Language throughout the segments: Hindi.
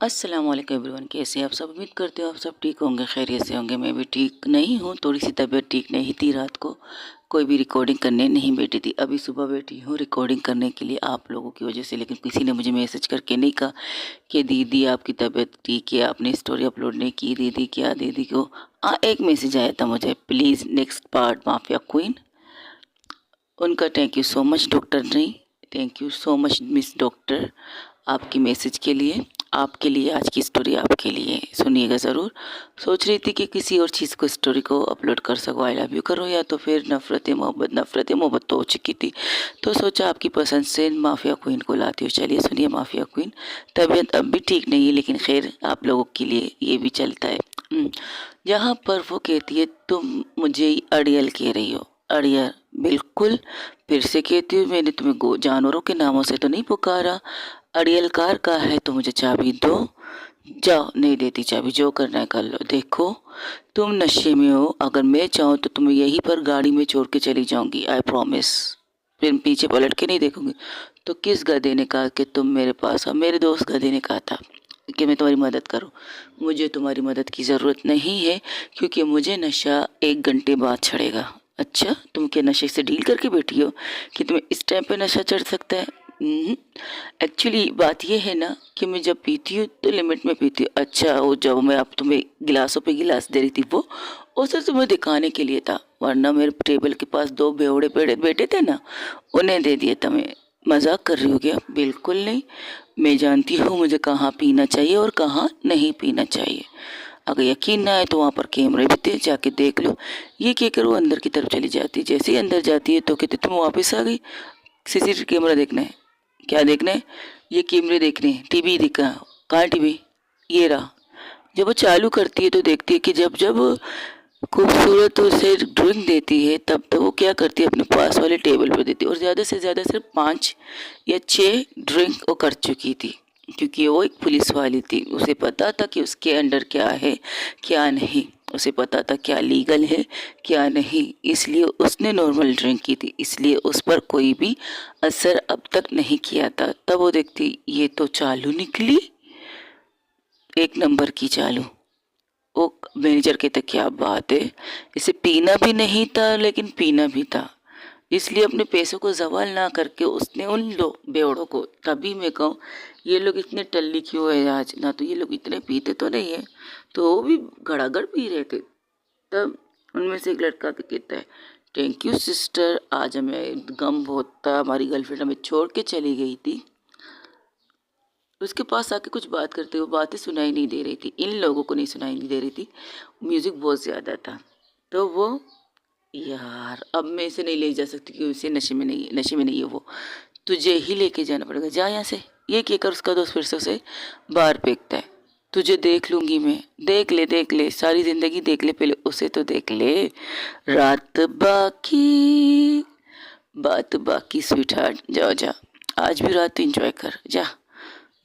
अस्सलाम वालेकुम एवरीवन, कैसे हैं आप सब। उम्मीद करते हो आप सब ठीक होंगे, खैरियत से होंगे। मैं भी ठीक नहीं हूँ, थोड़ी सी तबीयत ठीक नहीं थी। रात को कोई भी रिकॉर्डिंग करने नहीं बैठी थी, अभी सुबह बैठी हूँ रिकॉर्डिंग करने के लिए आप लोगों की वजह से। लेकिन किसी ने मुझे मैसेज करके नहीं कहा कि दीदी आपकी तबीयत ठीक है, आपने स्टोरी अपलोड नहीं की। दीदी क्या, दीदी को एक मैसेज आया था मुझे, please next part mafia queen. उनका thank you so much doctor नहीं, thank you so much miss doctor आपकी मैसेज के लिए। आपके लिए आज की स्टोरी आपके लिए, सुनिएगा ज़रूर। सोच रही थी कि किसी और चीज़ को स्टोरी को अपलोड कर सकूँ, आई लव यू करो या तो फिर नफ़रत मोहब्बत तो हो चुकी थी। तो सोचा आपकी पसंद से माफिया क्वीन को लाती हूँ। चलिए सुनिए माफिया क्वीन। तबीयत अब भी ठीक नहीं है, लेकिन खैर आप लोगों के लिए ये भी चलता है। जहाँ पर वो कहती है तुम मुझे अड़ियल कह रही हो। अड़ियल, बिल्कुल फिर से कहती हूँ, मैंने तुम्हें जानवरों के नामों से तो नहीं पुकारा। अड़ियल कार का है तो मुझे चाबी दो। जाओ, नहीं देती चाबी, जो करना है कर लो। देखो तुम नशे में हो, अगर मैं चाहूँ तो तुम्हें यहीं पर गाड़ी में छोड़ के चली जाऊंगी, आई प्रॉमिस। फिर पीछे पलट के नहीं देखूंगी। तो किस गधे ने कहा कि तुम मेरे पास आओ? मेरे दोस्त गधे ने कहा था कि मैं तुम्हारी मदद करूं। मुझे तुम्हारी मदद की ज़रूरत नहीं है, क्योंकि मुझे नशा 1 घंटे बाद चढ़ेगा। अच्छा, तुम क्या नशे से डील करके बैठी हो कि तुम्हें इस टाइम पे नशा चढ़ सकता है? एक्चुअली बात यह है ना कि मैं जब पीती हूँ तो लिमिट में पीती हूँ। अच्छा, वो जब मैं आप तुम्हें गिलासों पे गिलास दे रही थी वो सिर्फ तुम्हें दिखाने के लिए था, वरना मेरे टेबल के पास 2 बेवड़े पेड़े बैठे थे ना, उन्हें दे दिए तुम्हें। मजाक कर रही हो क्या? बिल्कुल नहीं, मैं जानती हूँ मुझे कहाँ पीना चाहिए और कहाँ नहीं पीना चाहिए। अगर यकीन ना आए तो वहाँ पर कैमरे भी थे, जाके देख लो। ये कहकर वो अंदर की तरफ चली जाती है। जैसे ही अंदर जाती है तो कहती तुम वापस आ गई, सीसीटीवी कैमरा देखना है। क्या देखना है? ये कैमरे देखने हैं, टीवी दिखा। कहाँ टीवी? ये रहा। जब वो चालू करती है तो देखती है कि जब जब खूबसूरत उसे ड्रिंक देती है तब तो वो क्या करती है, अपने पास वाले टेबल पर देती है। और ज़्यादा से ज़्यादा सिर्फ 5 या 6 ड्रिंक वो कर चुकी थी, क्योंकि वो एक पुलिस वाली थी। उसे पता था कि उसके अंडर क्या है क्या नहीं, उसे पता था क्या लीगल है क्या नहीं, इसलिए उसने नॉर्मल ड्रिंक की थी। इसलिए उस पर कोई भी असर अब तक नहीं किया था। तब वो देखती ये तो चालू निकली, 1 नंबर की चालू। वो मैनेजर कहते क्या बात है, इसे पीना भी नहीं था लेकिन पीना भी था। इसलिए अपने पैसों को जवाल ना करके उसने उन बेवड़ों को, तभी मैं कहूँ ये लोग इतने टल्ली क्यों है आज ना, तो ये लोग इतने पीते तो नहीं है, तो वो भी घड़ाघड़ पी रहे थे। तब उनमें से एक लड़का भी कहता है थैंक यू सिस्टर, आज हमें गम बहुत था, हमारी गर्लफ्रेंड हमें छोड़ के चली गई थी। उसके पास आके कुछ बात करते हुए बातें सुनाई नहीं दे रही थी, इन लोगों को नहीं सुनाई नहीं दे रही थी, म्यूज़िक बहुत ज़्यादा था। तो वो, यार अब मैं इसे नहीं ले जा सकती क्योंकि उसे नशे में नहीं है वो, तुझे ही लेके जाना पड़ेगा, जा यहाँ से। ये कहकर उसका दोस्त फिर से उसे बाहर फेंकता है। तुझे देख लूंगी मैं, देख ले सारी जिंदगी देख ले, पहले उसे तो देख ले। रात बाकी बात बाकी स्वीट हार्ट, जाओ जा, आज भी रात एंजॉय कर जा।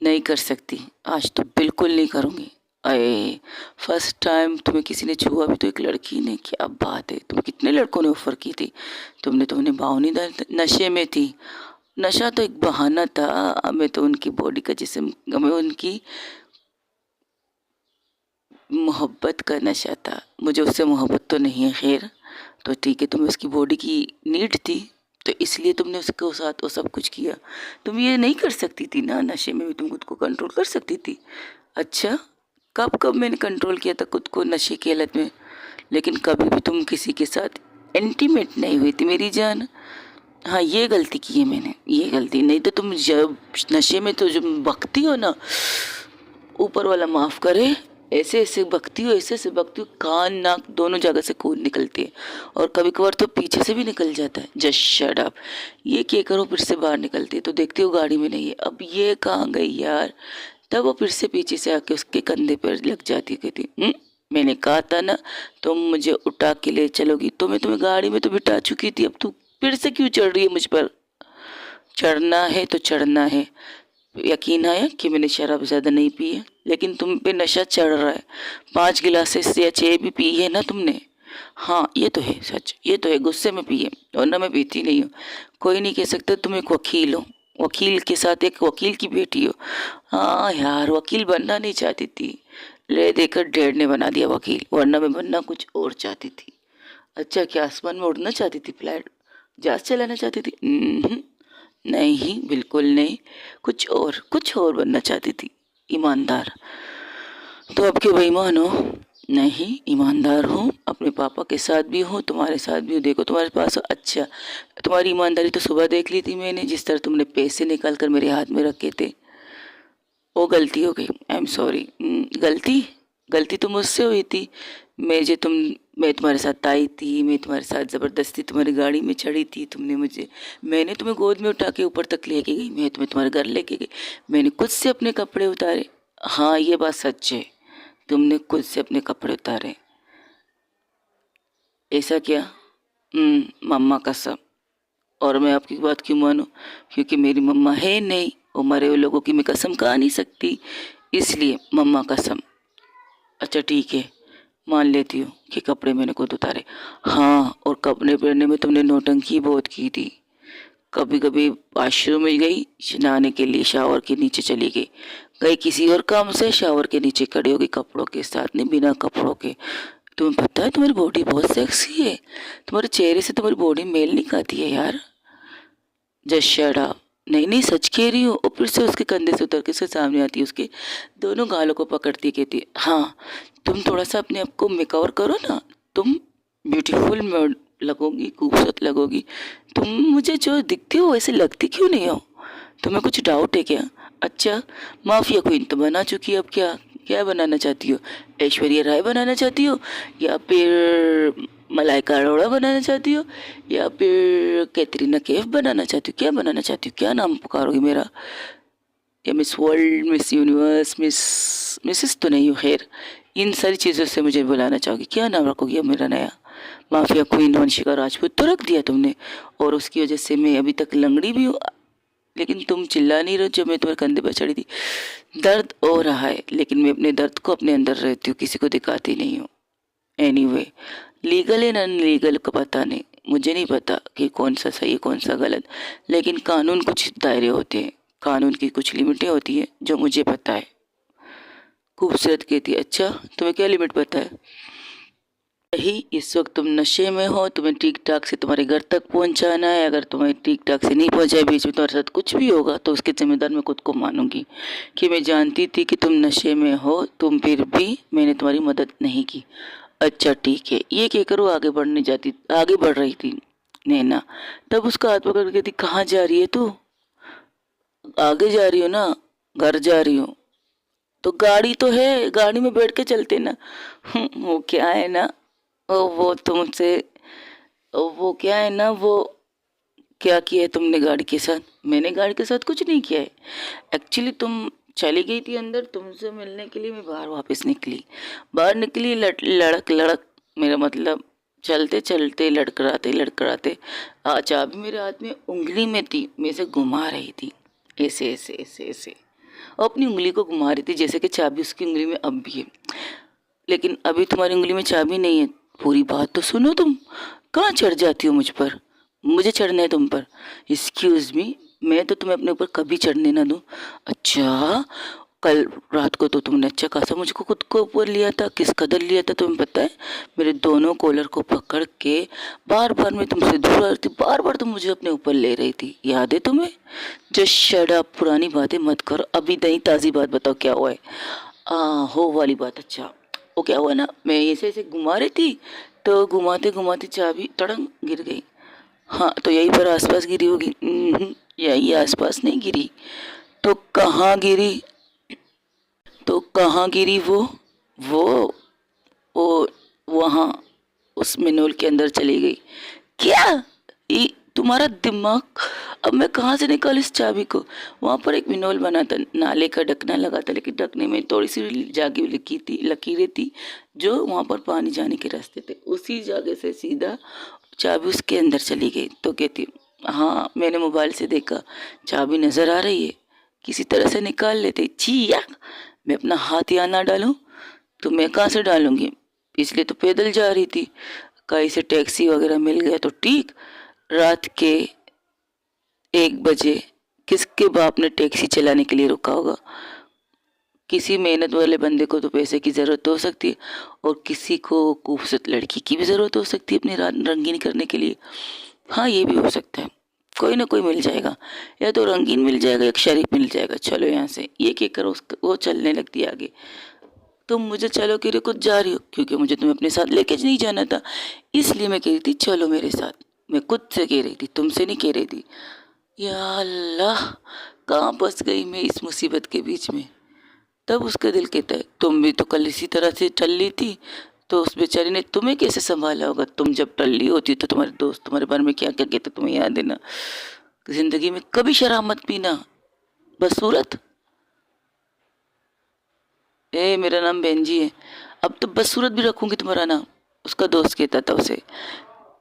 नहीं कर सकती, आज तो बिल्कुल नहीं करूँगी। अरे फर्स्ट टाइम तुम्हें किसी ने छुआ भी तो एक लड़की ने, क्या बात है, तुम्हें कितने लड़कों ने ऑफर की थी, तुमने भाव नहीं दिया, नशे में थी। नशा तो एक बहाना था, हमें तो उनकी बॉडी का जिस्म, हमें उनकी मोहब्बत का नशा था। मुझे उससे मोहब्बत तो नहीं है, खैर तो ठीक है, तुम्हें उसकी बॉडी की नीड थी तो इसलिए तुमने उसके साथ वो सब कुछ किया। तुम ये नहीं कर सकती थी ना, नशे में भी तुम खुद को कंट्रोल कर सकती थी। अच्छा, कब कब मैंने कंट्रोल किया था खुद को नशे की हालत में, लेकिन कभी भी तुम किसी के साथ इंटीमेट नहीं हुई थी मेरी जान। हाँ, ये गलती की है मैंने, ये गलती नहीं तो तुम जब नशे में तो जब बकती हो ना, ऊपर वाला माफ़ करे, ऐसे ऐसे बकती हो, ऐसे ऐसे बकती हो, कान नाक दोनों जगह से खून निकलती है, और कभी कभार तो पीछे से भी निकल जाता है। जस्ट शट अप, ये क्या करो, फिर से बाहर निकलती है तो देखती हो गाड़ी में नहीं है, अब ये कहाँ गई यार। तब वो फिर से पीछे से आके उसके कंधे पर लग जाती है, कहती मैंने कहा था ना तुम मुझे उठा के ले चलोगी, तो मैं तुम्हें गाड़ी में तो बिठा चुकी थी, अब तू फिर से क्यों चढ़ रही है मुझ पर? चढ़ना है तो चढ़ना है। यकीन आया कि मैंने शराब ज़्यादा नहीं पी है, लेकिन तुम पे नशा चढ़ रहा है। 5 गिलासेस या 6 भी पी है ना तुमने। हाँ ये तो है सच, ये तो है, गुस्से में पी है, वरना मैं पीती नहीं हूँ। कोई नहीं कह सकता तुम एक वकील हो, वकील के साथ एक वकील की बेटी हो। हाँ यार, वकील बनना नहीं चाहती थी, ले देकर डैड ने बना दिया वकील, वरना मैं बनना कुछ और चाहती थी। अच्छा, क्या आसमान में उड़ना चाहती थी, फ्लाइट जहाज चलाना चाहती थी? नहीं, बिल्कुल नहीं। कुछ और बनना चाहती थी, ईमानदार। तो अब के बेईमान हो? नहीं, ईमानदार हूँ, अपने पापा के साथ भी हूँ, तुम्हारे साथ भी हूँ। देखो तुम्हारे पास हो। अच्छा, तुम्हारी ईमानदारी तो सुबह देख ली थी मैंने, जिस तरह तुमने पैसे निकाल कर मेरे हाथ में रखे थे। वो गलती हो गई, आई एम सॉरी। गलती गलती तो मुझसे हुई थी। मैं तुम्हारे साथ आई थी, मैं तुम्हारे साथ ज़बरदस्ती तुम्हारी गाड़ी में चढ़ी थी, मैंने तुम्हें गोद में उठा के ऊपर तक लेके गई, मैं तुम्हें तुम्हारे घर लेके गई, मैंने खुद से अपने कपड़े उतारे। हाँ, ये बात सच है, तुमने खुद से अपने कपड़े उतारे। ऐसा क्या? मम्मा कसम। और मैं आपकी बात क्यों मानूं? क्योंकि मेरी मम्मा है नहीं, वो मरे हुए लोगों की मैं कसम खा नहीं सकती, इसलिए मम्मा कसम। अच्छा ठीक है, मान लेती हूँ कि कपड़े मैंने खुद उतारे। हाँ, और कपड़े पहनने में तुमने नौटंकी बहुत की थी। कभी कभी वॉशरूम में गई नहाने के लिए, शावर के नीचे चली गई, गई किसी और काम से, शावर के नीचे खड़ी हो गई कपड़ों के साथ, नहीं बिना कपड़ों के। तुम्हें पता है तुम्हारी बॉडी बहुत सेक्सी है, तुम्हारे चेहरे से तुम्हारी बॉडी मेल नहीं खाती है यार। Just shut up. नहीं नहीं, सच कह रही हूँ। और फिर से उसके कंधे से उतर के उसके सामने आती है, उसके दोनों गालों को पकड़ती कहती, हाँ तुम थोड़ा सा अपने आप को मेकओवर करो ना, तुम ब्यूटीफुल लगोगी, खूबसूरत लगोगी। तुम मुझे जो दिखती हो वैसे लगती क्यों नहीं हो? तुम्हें कुछ डाउट है क्या? अच्छा, माफिया क्वीन तो बना चुकी है, अब क्या क्या बनाना चाहती हो? ऐश्वर्या राय बनाना चाहती हो, या फिर मलाइका अरोड़ा बनाना चाहती हो, या फिर कैटरीना कैफ बनाना चाहती हो? क्या बनाना चाहती हो? क्या नाम पुकारोगी मेरा? या miss world, miss universe, Mrs तो नहीं हो, खैर इन सारी चीज़ों से मुझे बुलाना चाहोगी? क्या नाम रखोगी अब मेरा नया? माफिया क्वीन वंशिका राजपूत तो रख दिया तुमने, और उसकी वजह से मैं अभी तक लंगड़ी भी हूँ। लेकिन तुम चिल्ला नहीं रहे जब मैं तुम्हारे कंधे पर चढ़ी थी। दर्द हो रहा है, लेकिन मैं अपने दर्द को अपने अंदर रहती हूँ, किसी को दिखाती नहीं हूँ। एनीवे, लीगल है नॉन लीगल का पता नहीं, मुझे नहीं पता कि कौन सा सही है कौन सा गलत, लेकिन कानून कुछ दायरे होते हैं, कानून की कुछ लिमिटें होती हैं जो मुझे पता है। खूबसूरत कहती है, अच्छा तुम्हें क्या लिमिट पता है? यही, इस वक्त तुम नशे में हो, तुम्हें ठीक ठाक से तुम्हारे घर तक पहुंचाना है। अगर तुम्हें ठीक ठाक से नहीं पहुंचाए, बीच में तुम्हारे साथ कुछ भी होगा, तो उसके जिम्मेदार मैं खुद को मानूंगी। कि मैं जानती थी कि तुम नशे में हो, तुम फिर भी मैंने तुम्हारी मदद नहीं की। अच्छा ठीक है, ये कहकर वो आगे बढ़ रही थी नैना। तब उसका हाथ पकड़ के थी, कहाँ जा रही है तू? आगे जा रही हो ना? घर जा रही हूँ। तो गाड़ी तो है, गाड़ी में बैठ के चलते ना। वो क्या है ना, वो तुमसे, वो क्या है ना, वो क्या किया है तुमने गाड़ी के साथ? मैंने गाड़ी के साथ कुछ नहीं किया है। एक्चुअली तुम चली गई थी अंदर, तुमसे मिलने के लिए मैं बाहर वापस निकली। बाहर निकली, लड़क लड़क, मेरा मतलब चलते चलते लड़खड़ाते लड़खड़ाते चाबी मेरे हाथ में उंगली में थी, मैं इसे घुमा रही थी, ऐसे ऐसे ऐसे ऐसे, और अपनी उंगली को घुमा रही थी जैसे कि चाबी उसकी उंगली में अब भी है। लेकिन अभी तुम्हारी उंगली में चाबी नहीं है। पूरी बात तो सुनो तुम, कहाँ चढ़ जाती हो मुझ पर? मुझे चढ़ना है तुम पर? एक्सक्यूज मी, मैं तो तुम्हें अपने ऊपर कभी चढ़ने ना दूँ। अच्छा, कल रात को तो तुमने अच्छा खासा मुझको खुद को ऊपर लिया था, किस कदर लिया था तुम्हें पता है? मेरे दोनों कॉलर को पकड़ के बार बार मैं तुमसे दूर आ रही थी, बार बार तुम मुझे अपने ऊपर ले रही थी, याद है तुम्हें? जस्ट शट अप, पुरानी बातें मत करो, अभी नई ताज़ी बात बताओ, क्या हुआ है? हो वाली बात, अच्छा वो क्या हुआ ना, मैं ऐसे ऐसे घुमा रही थी, तो घुमाते घुमाते चाबी तड़ंग गिर गई। हाँ, तो यहीं पर आसपास गिरी होगी। यही आसपास नहीं गिरी, तो कहाँ गिरी? तो कहाँ गिरी वो वो वहाँ उस मिनोल के अंदर चली गई। क्या? ये तुम्हारा दिमाग? अब मैं कहाँ से निकाल इस चाबी को? वहाँ पर एक मिनोल बना था, नाले का ढकना लगा था, लेकिन ढकने में थोड़ी सी जागी लिखी थी, लकीरें थी, जो वहाँ पर पानी जाने के रास्ते थे, उसी जगह से सीधा चाबी उसके अंदर चली गई। तो कहती, हाँ मैंने मोबाइल से देखा, चाबी नज़र आ रही है, किसी तरह से निकाल लेते। छी यार, मैं अपना हाथ यहाँ ना डालूं तो मैं कहाँ से डालूंगी? इसलिए तो पैदल जा रही थी, कहीं से टैक्सी वगैरह मिल गया तो ठीक। रात के 1 बजे किसके बाप ने टैक्सी चलाने के लिए रोका होगा? किसी मेहनत वाले बंदे को तो पैसे की ज़रूरत हो सकती है, और किसी को खूबसूरत लड़की की भी ज़रूरत हो सकती है अपनी रात रंगीन करने के लिए। हाँ, ये भी हो सकता है, कोई ना कोई मिल जाएगा, या तो रंगीन मिल जाएगा या शरीफ मिल जाएगा। चलो यहाँ से, ये क्या करो, वो चलने लगती है आगे। तुम मुझे चलो कह रहे, कुछ जा रही हो? क्योंकि मुझे तुम्हें अपने साथ लेके नहीं जाना था, इसलिए मैं कह रही थी चलो मेरे साथ। मैं खुद से कह रही थी, तुमसे नहीं कह रही थी। या अल्लाह, कहाँ फंस गई मैं इस मुसीबत के बीच में। तब उसका दिल कहता है, तुम भी तो कल इसी तरह से टल ली थी, तो उस बेचारी ने तुम्हें कैसे संभाला होगा? तुम जब टल्ली होती तो तुम्हारे दोस्त तुम्हारे बारे में क्या क्या कहते, तुम्हें याद है ना? जिंदगी में कभी शराब मत पीना, बदसूरत। मेरा नाम बेंजी है, अब तो बदसूरत भी रखूंगी तुम्हारा नाम। उसका दोस्त कहता था उसे,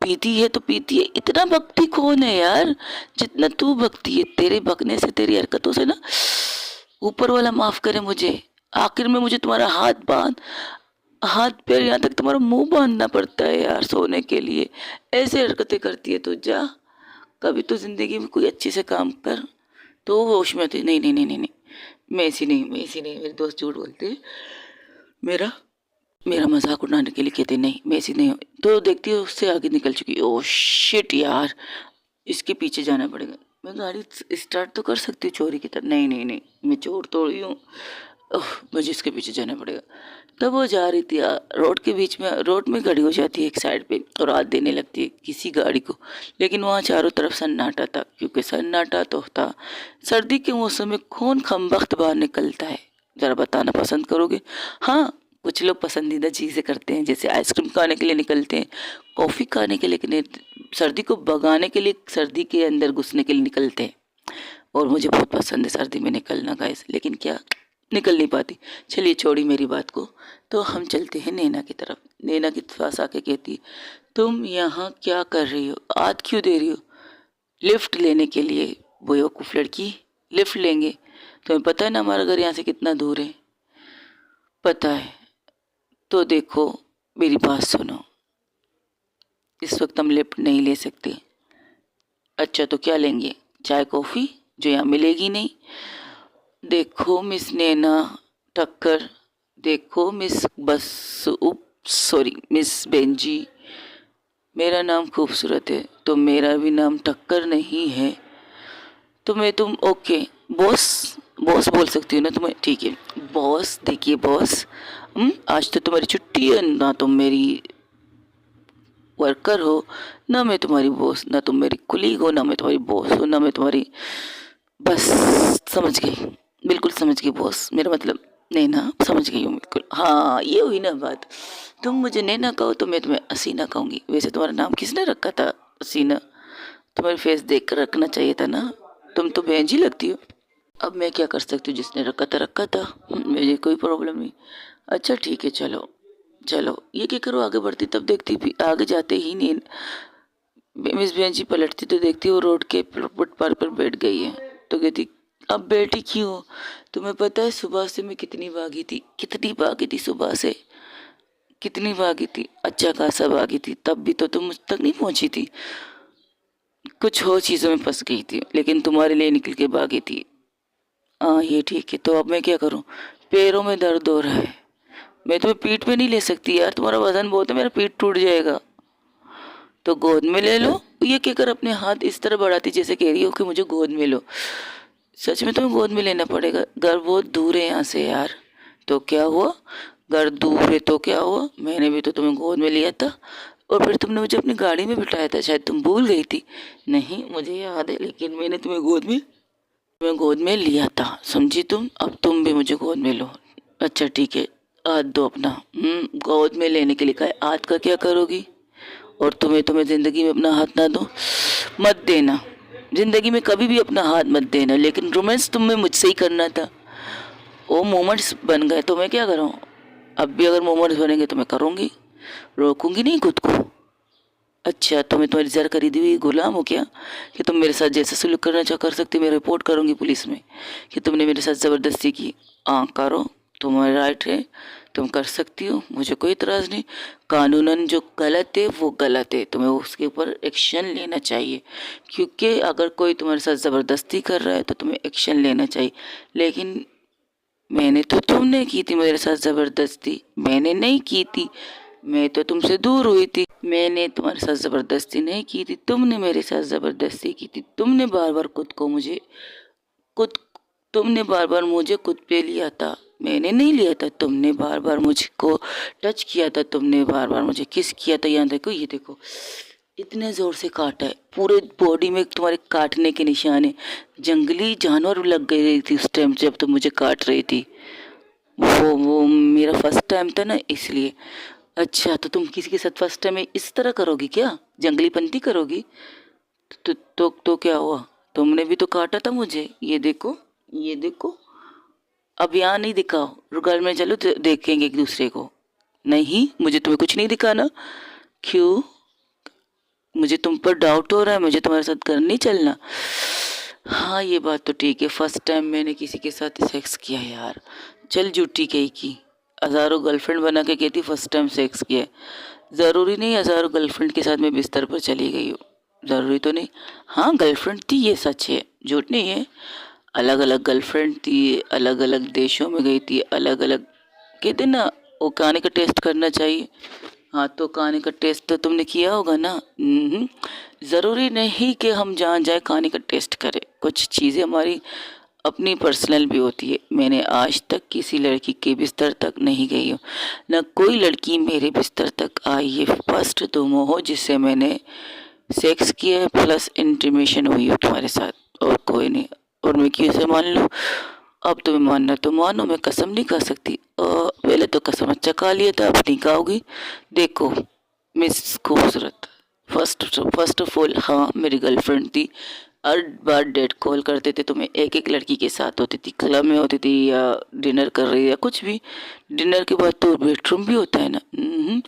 पीती है तो पीती है, इतना भक्ति कौन है यार जितना तू भक्ति है? तेरे भगने से, तेरी हरकतों से ना ऊपर वाला माफ करे मुझे। आखिर में मुझे तुम्हारा हाथ पैर, यहाँ तक तुम्हारा मुंह बांधना पड़ता है यार सोने के लिए। ऐसे हरकतें करती है तू। जा, कभी तो जिंदगी में कोई अच्छे से काम कर। तो वो होश में थी, नहीं नहीं नहीं नहीं नहीं, मैं ऐसी नहीं, मैं ऐसी नहीं। मेरे दोस्त झूठ बोलते हैं, मेरा मेरा मजाक उड़ाने के लिए कहते नहीं, मैं ऐसी नहीं हूँ। तो देखती है उससे आगे निकल चुकी। ओह शिट यार, इसके पीछे जाना पड़ेगा। मैं गाड़ी स्टार्ट तो कर सकती हूँ चोरी की तरह, नहीं नहीं नहीं, मैं चोर थोड़ी हूँ। मुझे इसके पीछे जाना पड़ेगा। तब वो जा रही थी रोड के बीच में, रोड में खड़ी हो जाती है एक साइड पे और हाथ देने लगती है किसी गाड़ी को। लेकिन वहाँ चारों तरफ सन्नाटा था, क्योंकि सन्नाटा तो था। सर्दी के मौसम में कौन खमबख्त बाहर निकलता है, ज़रा बताना पसंद करोगे? हाँ, कुछ लोग पसंदीदा चीज़ें करते हैं, जैसे आइसक्रीम खाने के लिए निकलते हैं, कॉफ़ी खाने के लिए, सर्दी को भगाने के लिए, सर्दी के अंदर घुसने के लिए निकलते हैं। और मुझे बहुत पसंद है सर्दी में निकलना गाइस, लेकिन क्या निकल नहीं पाती। चलिए छोड़ी मेरी बात को, तो हम चलते हैं नैना की तरफ। नैना के पास आके कहती, तुम यहाँ क्या कर रही हो? हाथ क्यों दे रही हो? लिफ्ट लेने के लिए। बेवकूफ़ लड़की, लिफ्ट लेंगे? तुम्हें पता है ना हमारा घर यहाँ से कितना दूर है? पता है। तो देखो, मेरी बात सुनो, इस वक्त हम लिफ्ट नहीं ले सकते। अच्छा, तो क्या लेंगे? चाय कॉफ़ी, जो यहाँ मिलेगी नहीं। देखो मिस नैना टक्कर, देखो मिस मिस बेंजी, मेरा नाम खूबसूरत है तो मेरा भी नाम टक्कर नहीं है। तो मैं तुम ओके बॉस, बॉस बोल सकती हूँ ना तुम्हें? ठीक है बॉस। देखिए बॉस, आज तो तुम्हारी छुट्टी है ना, तुम मेरी वर्कर हो, ना मैं तुम्हारी बॉस, ना तुम मेरी कुलीग हो, ना मैं तुम्हारी बॉस हो, ना मैं तुम्हारी, बस समझ गई, बिल्कुल समझ गई बॉस। मेरा मतलब नैना, समझ गई हूँ बिल्कुल। हाँ, ये हुई ना बात। तुम मुझे नैना कहो तो मैं तुम्हें हसीना कहूँगी। वैसे तुम्हारा नाम किसने रखा था हसीना? तुम्हारे फेस देख कर रखना चाहिए था ना, तुम तो बेंजी लगती हो। अब मैं क्या कर सकती हूँ, जिसने रखा था रखा था, मुझे कोई प्रॉब्लम नहीं। अच्छा ठीक है, चलो चलो, ये क्या करो, आगे बढ़ती तब देखती भी, आगे जाते ही नहीं मिस बेंजी पलटती तो देखती वो रोड के फुटपाथ पर बैठ गई है। तो कहती, अब बैठी क्यों? तुम्हें पता है सुबह से मैं कितनी भागी थी, कितनी भागी थी सुबह से, कितनी भागी थी, अच्छा खासा भागी थी, तब भी तो तुम मुझ तक नहीं पहुंची थी। कुछ और चीज़ों में फंस गई थी, लेकिन तुम्हारे लिए निकल के भागी थी। हाँ ये ठीक है, तो अब मैं क्या करूँ? पैरों में दर्द हो रहा है, मैं तुम्हें पीठ पे नहीं ले सकती यार, तुम्हारा वजन बहुत है, मेरा पीठ टूट जाएगा। तो गोद में ले लो। ये कहकर अपने हाथ इस तरह बढ़ाती जैसे कह रही हो कि मुझे गोद में लो। सच में तुम्हें गोद में लेना पड़ेगा, घर बहुत दूर है यहाँ से यार। तो क्या हुआ, घर दूर है तो क्या हुआ, मैंने भी तो तुम्हें गोद में लिया था, और फिर तुमने मुझे अपनी गाड़ी में बिठाया था, शायद तुम भूल गई थी। नहीं मुझे याद है, लेकिन मैंने तुम्हें गोद में लिया था, समझी तुम? अब तुम भी मुझे गोद में लो। अच्छा ठीक है, हाथ दो अपना। गोद में लेने के लिए कहा है, हाथ का क्या करोगी? और तुम्हें ज़िंदगी में अपना हाथ ना दो, मत देना, ज़िंदगी में कभी भी अपना हाथ मत देना। लेकिन रोमांस तुम्हें मुझसे ही करना था, वो मोमेंट्स बन गए तो मैं क्या करूँ? अब भी अगर मोमेंट्स बनेंगे तो मैं करूँगी, रोकूंगी नहीं खुद को। अच्छा, तो मैं तुम्हारी ज़र खरीदी हुई गुलाम हो क्या, कि तुम मेरे साथ जैसा सलूक करना चाह कर सकते? मैं रिपोर्ट करूँगी पुलिस में कि तुमने मेरे साथ ज़बरदस्ती की। हाँ करो, तुम्हारा राइट है, तुम कर सकती हो, मुझे कोई इतराज़ नहीं। कानूनन जो गलत है वो गलत है, तुम्हें उसके ऊपर एक्शन लेना चाहिए। क्योंकि अगर कोई तुम्हारे साथ ज़बरदस्ती कर रहा है तो तुम्हें एक्शन लेना चाहिए। लेकिन तुमने की थी मेरे साथ ज़बरदस्ती, मैंने नहीं की थी। मैं तो तुमसे दूर हुई थी। मैंने तुम्हारे साथ ज़बरदस्ती नहीं की थी, तुमने मेरे साथ ज़बरदस्ती की थी। तुमने बार बार खुद तुमने बार बार मुझे खुद पे लिया था, मैंने नहीं लिया था। तुमने बार बार मुझको टच किया था, तुमने बार बार मुझे किस किया था। यहाँ देखो, ये देखो, इतने ज़ोर से काटा है, पूरे बॉडी में तुम्हारे काटने के निशान है। जंगली जानवर लग गई थी उस टाइम जब तुम मुझे काट रही थी। वो मेरा फर्स्ट टाइम था ना, इसलिए। अच्छा, तो तुम किसी के साथ फर्स्ट टाइम में इस तरह करोगी क्या, जंगलीपंती करोगी? तो क्या हुआ, तुमने भी तो काटा था मुझे। ये देखो, ये देखो। अब यहाँ नहीं दिखाओ, रुगल में चलो तो देखेंगे एक दूसरे को। नहीं, मुझे तुम्हें कुछ नहीं दिखाना। क्यों? मुझे तुम पर डाउट हो रहा है, मुझे तुम्हारे साथ घर नहीं चलना। हाँ, ये बात तो ठीक है, फर्स्ट टाइम मैंने किसी के साथ सेक्स किया यार। चल, झूठी कही की, हज़ारों गर्लफ्रेंड बना के कहती फर्स्ट टाइम सेक्स किया। ज़रूरी नहीं हज़ारों गर्लफ्रेंड के साथ मैं बिस्तर पर चली गई हूँ, ज़रूरी तो नहीं। हाँ, गर्लफ्रेंड थी, ये सच है, झूठ नहीं है। अलग अलग गर्लफ्रेंड थी, अलग अलग देशों में गई थी, अलग अलग। कहते ना, वो खाने का टेस्ट करना चाहिए। हाँ, तो खाने का टेस्ट तो तुमने किया होगा ना। ज़रूरी नहीं कि हम जहाँ जाए खाने का टेस्ट करें, कुछ चीज़ें हमारी अपनी पर्सनल भी होती है। मैंने आज तक किसी लड़की के बिस्तर तक नहीं गई हूँ, न कोई लड़की मेरे बिस्तर तक आई है। फर्स्ट तुम हो जिससे मैंने सेक्स किया है, प्लस इंटीमेशन हुई हो तुम्हारे साथ, और कोई नहीं। और मैं कैसे मान लूँ? अब तुम्हें मानना तो मानो, मैं कसम नहीं खा सकती। पहले तो कसम अच्छा खा लिया था, अब नहीं खाओगी। देखो मिस खूबसूरत, फर्स्ट ऑफ ऑल, हाँ मेरी गर्लफ्रेंड थी। हर बार डेट कॉल करते थे तो मैं एक एक लड़की के साथ होती थी, क्लब में होती थी या डिनर कर रही है या कुछ भी। डिनर के बाद तो बेडरूम भी होता है ना।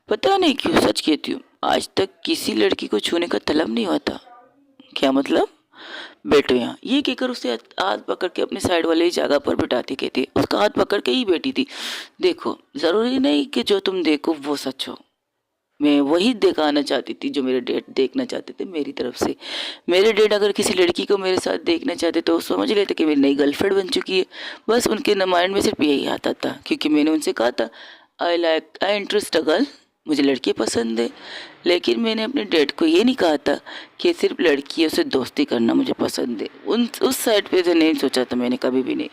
पता नहीं क्यों, सच कहती हूँ, आज तक किसी लड़की को छूने का तलब नहीं होता। क्या मतलब? बैठो यहाँ, ये कहकर उसे हाथ पकड़ के अपने साइड वाले जगह पर बिठाती, कहती उसका हाथ पकड़ के ही बैठी थी। देखो, ज़रूरी नहीं कि जो तुम देखो वो सच हो। मैं वही दिखाना चाहती थी जो मेरे डेट देखना चाहते थे मेरी तरफ से। मेरे डेट अगर किसी लड़की को मेरे साथ देखना चाहते तो समझ लेते कि मेरी नई गर्लफ्रेंड बन चुकी है। बस उनके माइंड में सिर्फ यही आता था, क्योंकि मैंने उनसे कहा था आई इंटरेस्ट अ गर्ल, मुझे लड़की पसंद है। लेकिन मैंने अपने डेट को ये नहीं कहा था कि सिर्फ लड़कियों से दोस्ती करना मुझे पसंद है। उस साइड पे से नहीं सोचा था मैंने कभी भी नहीं।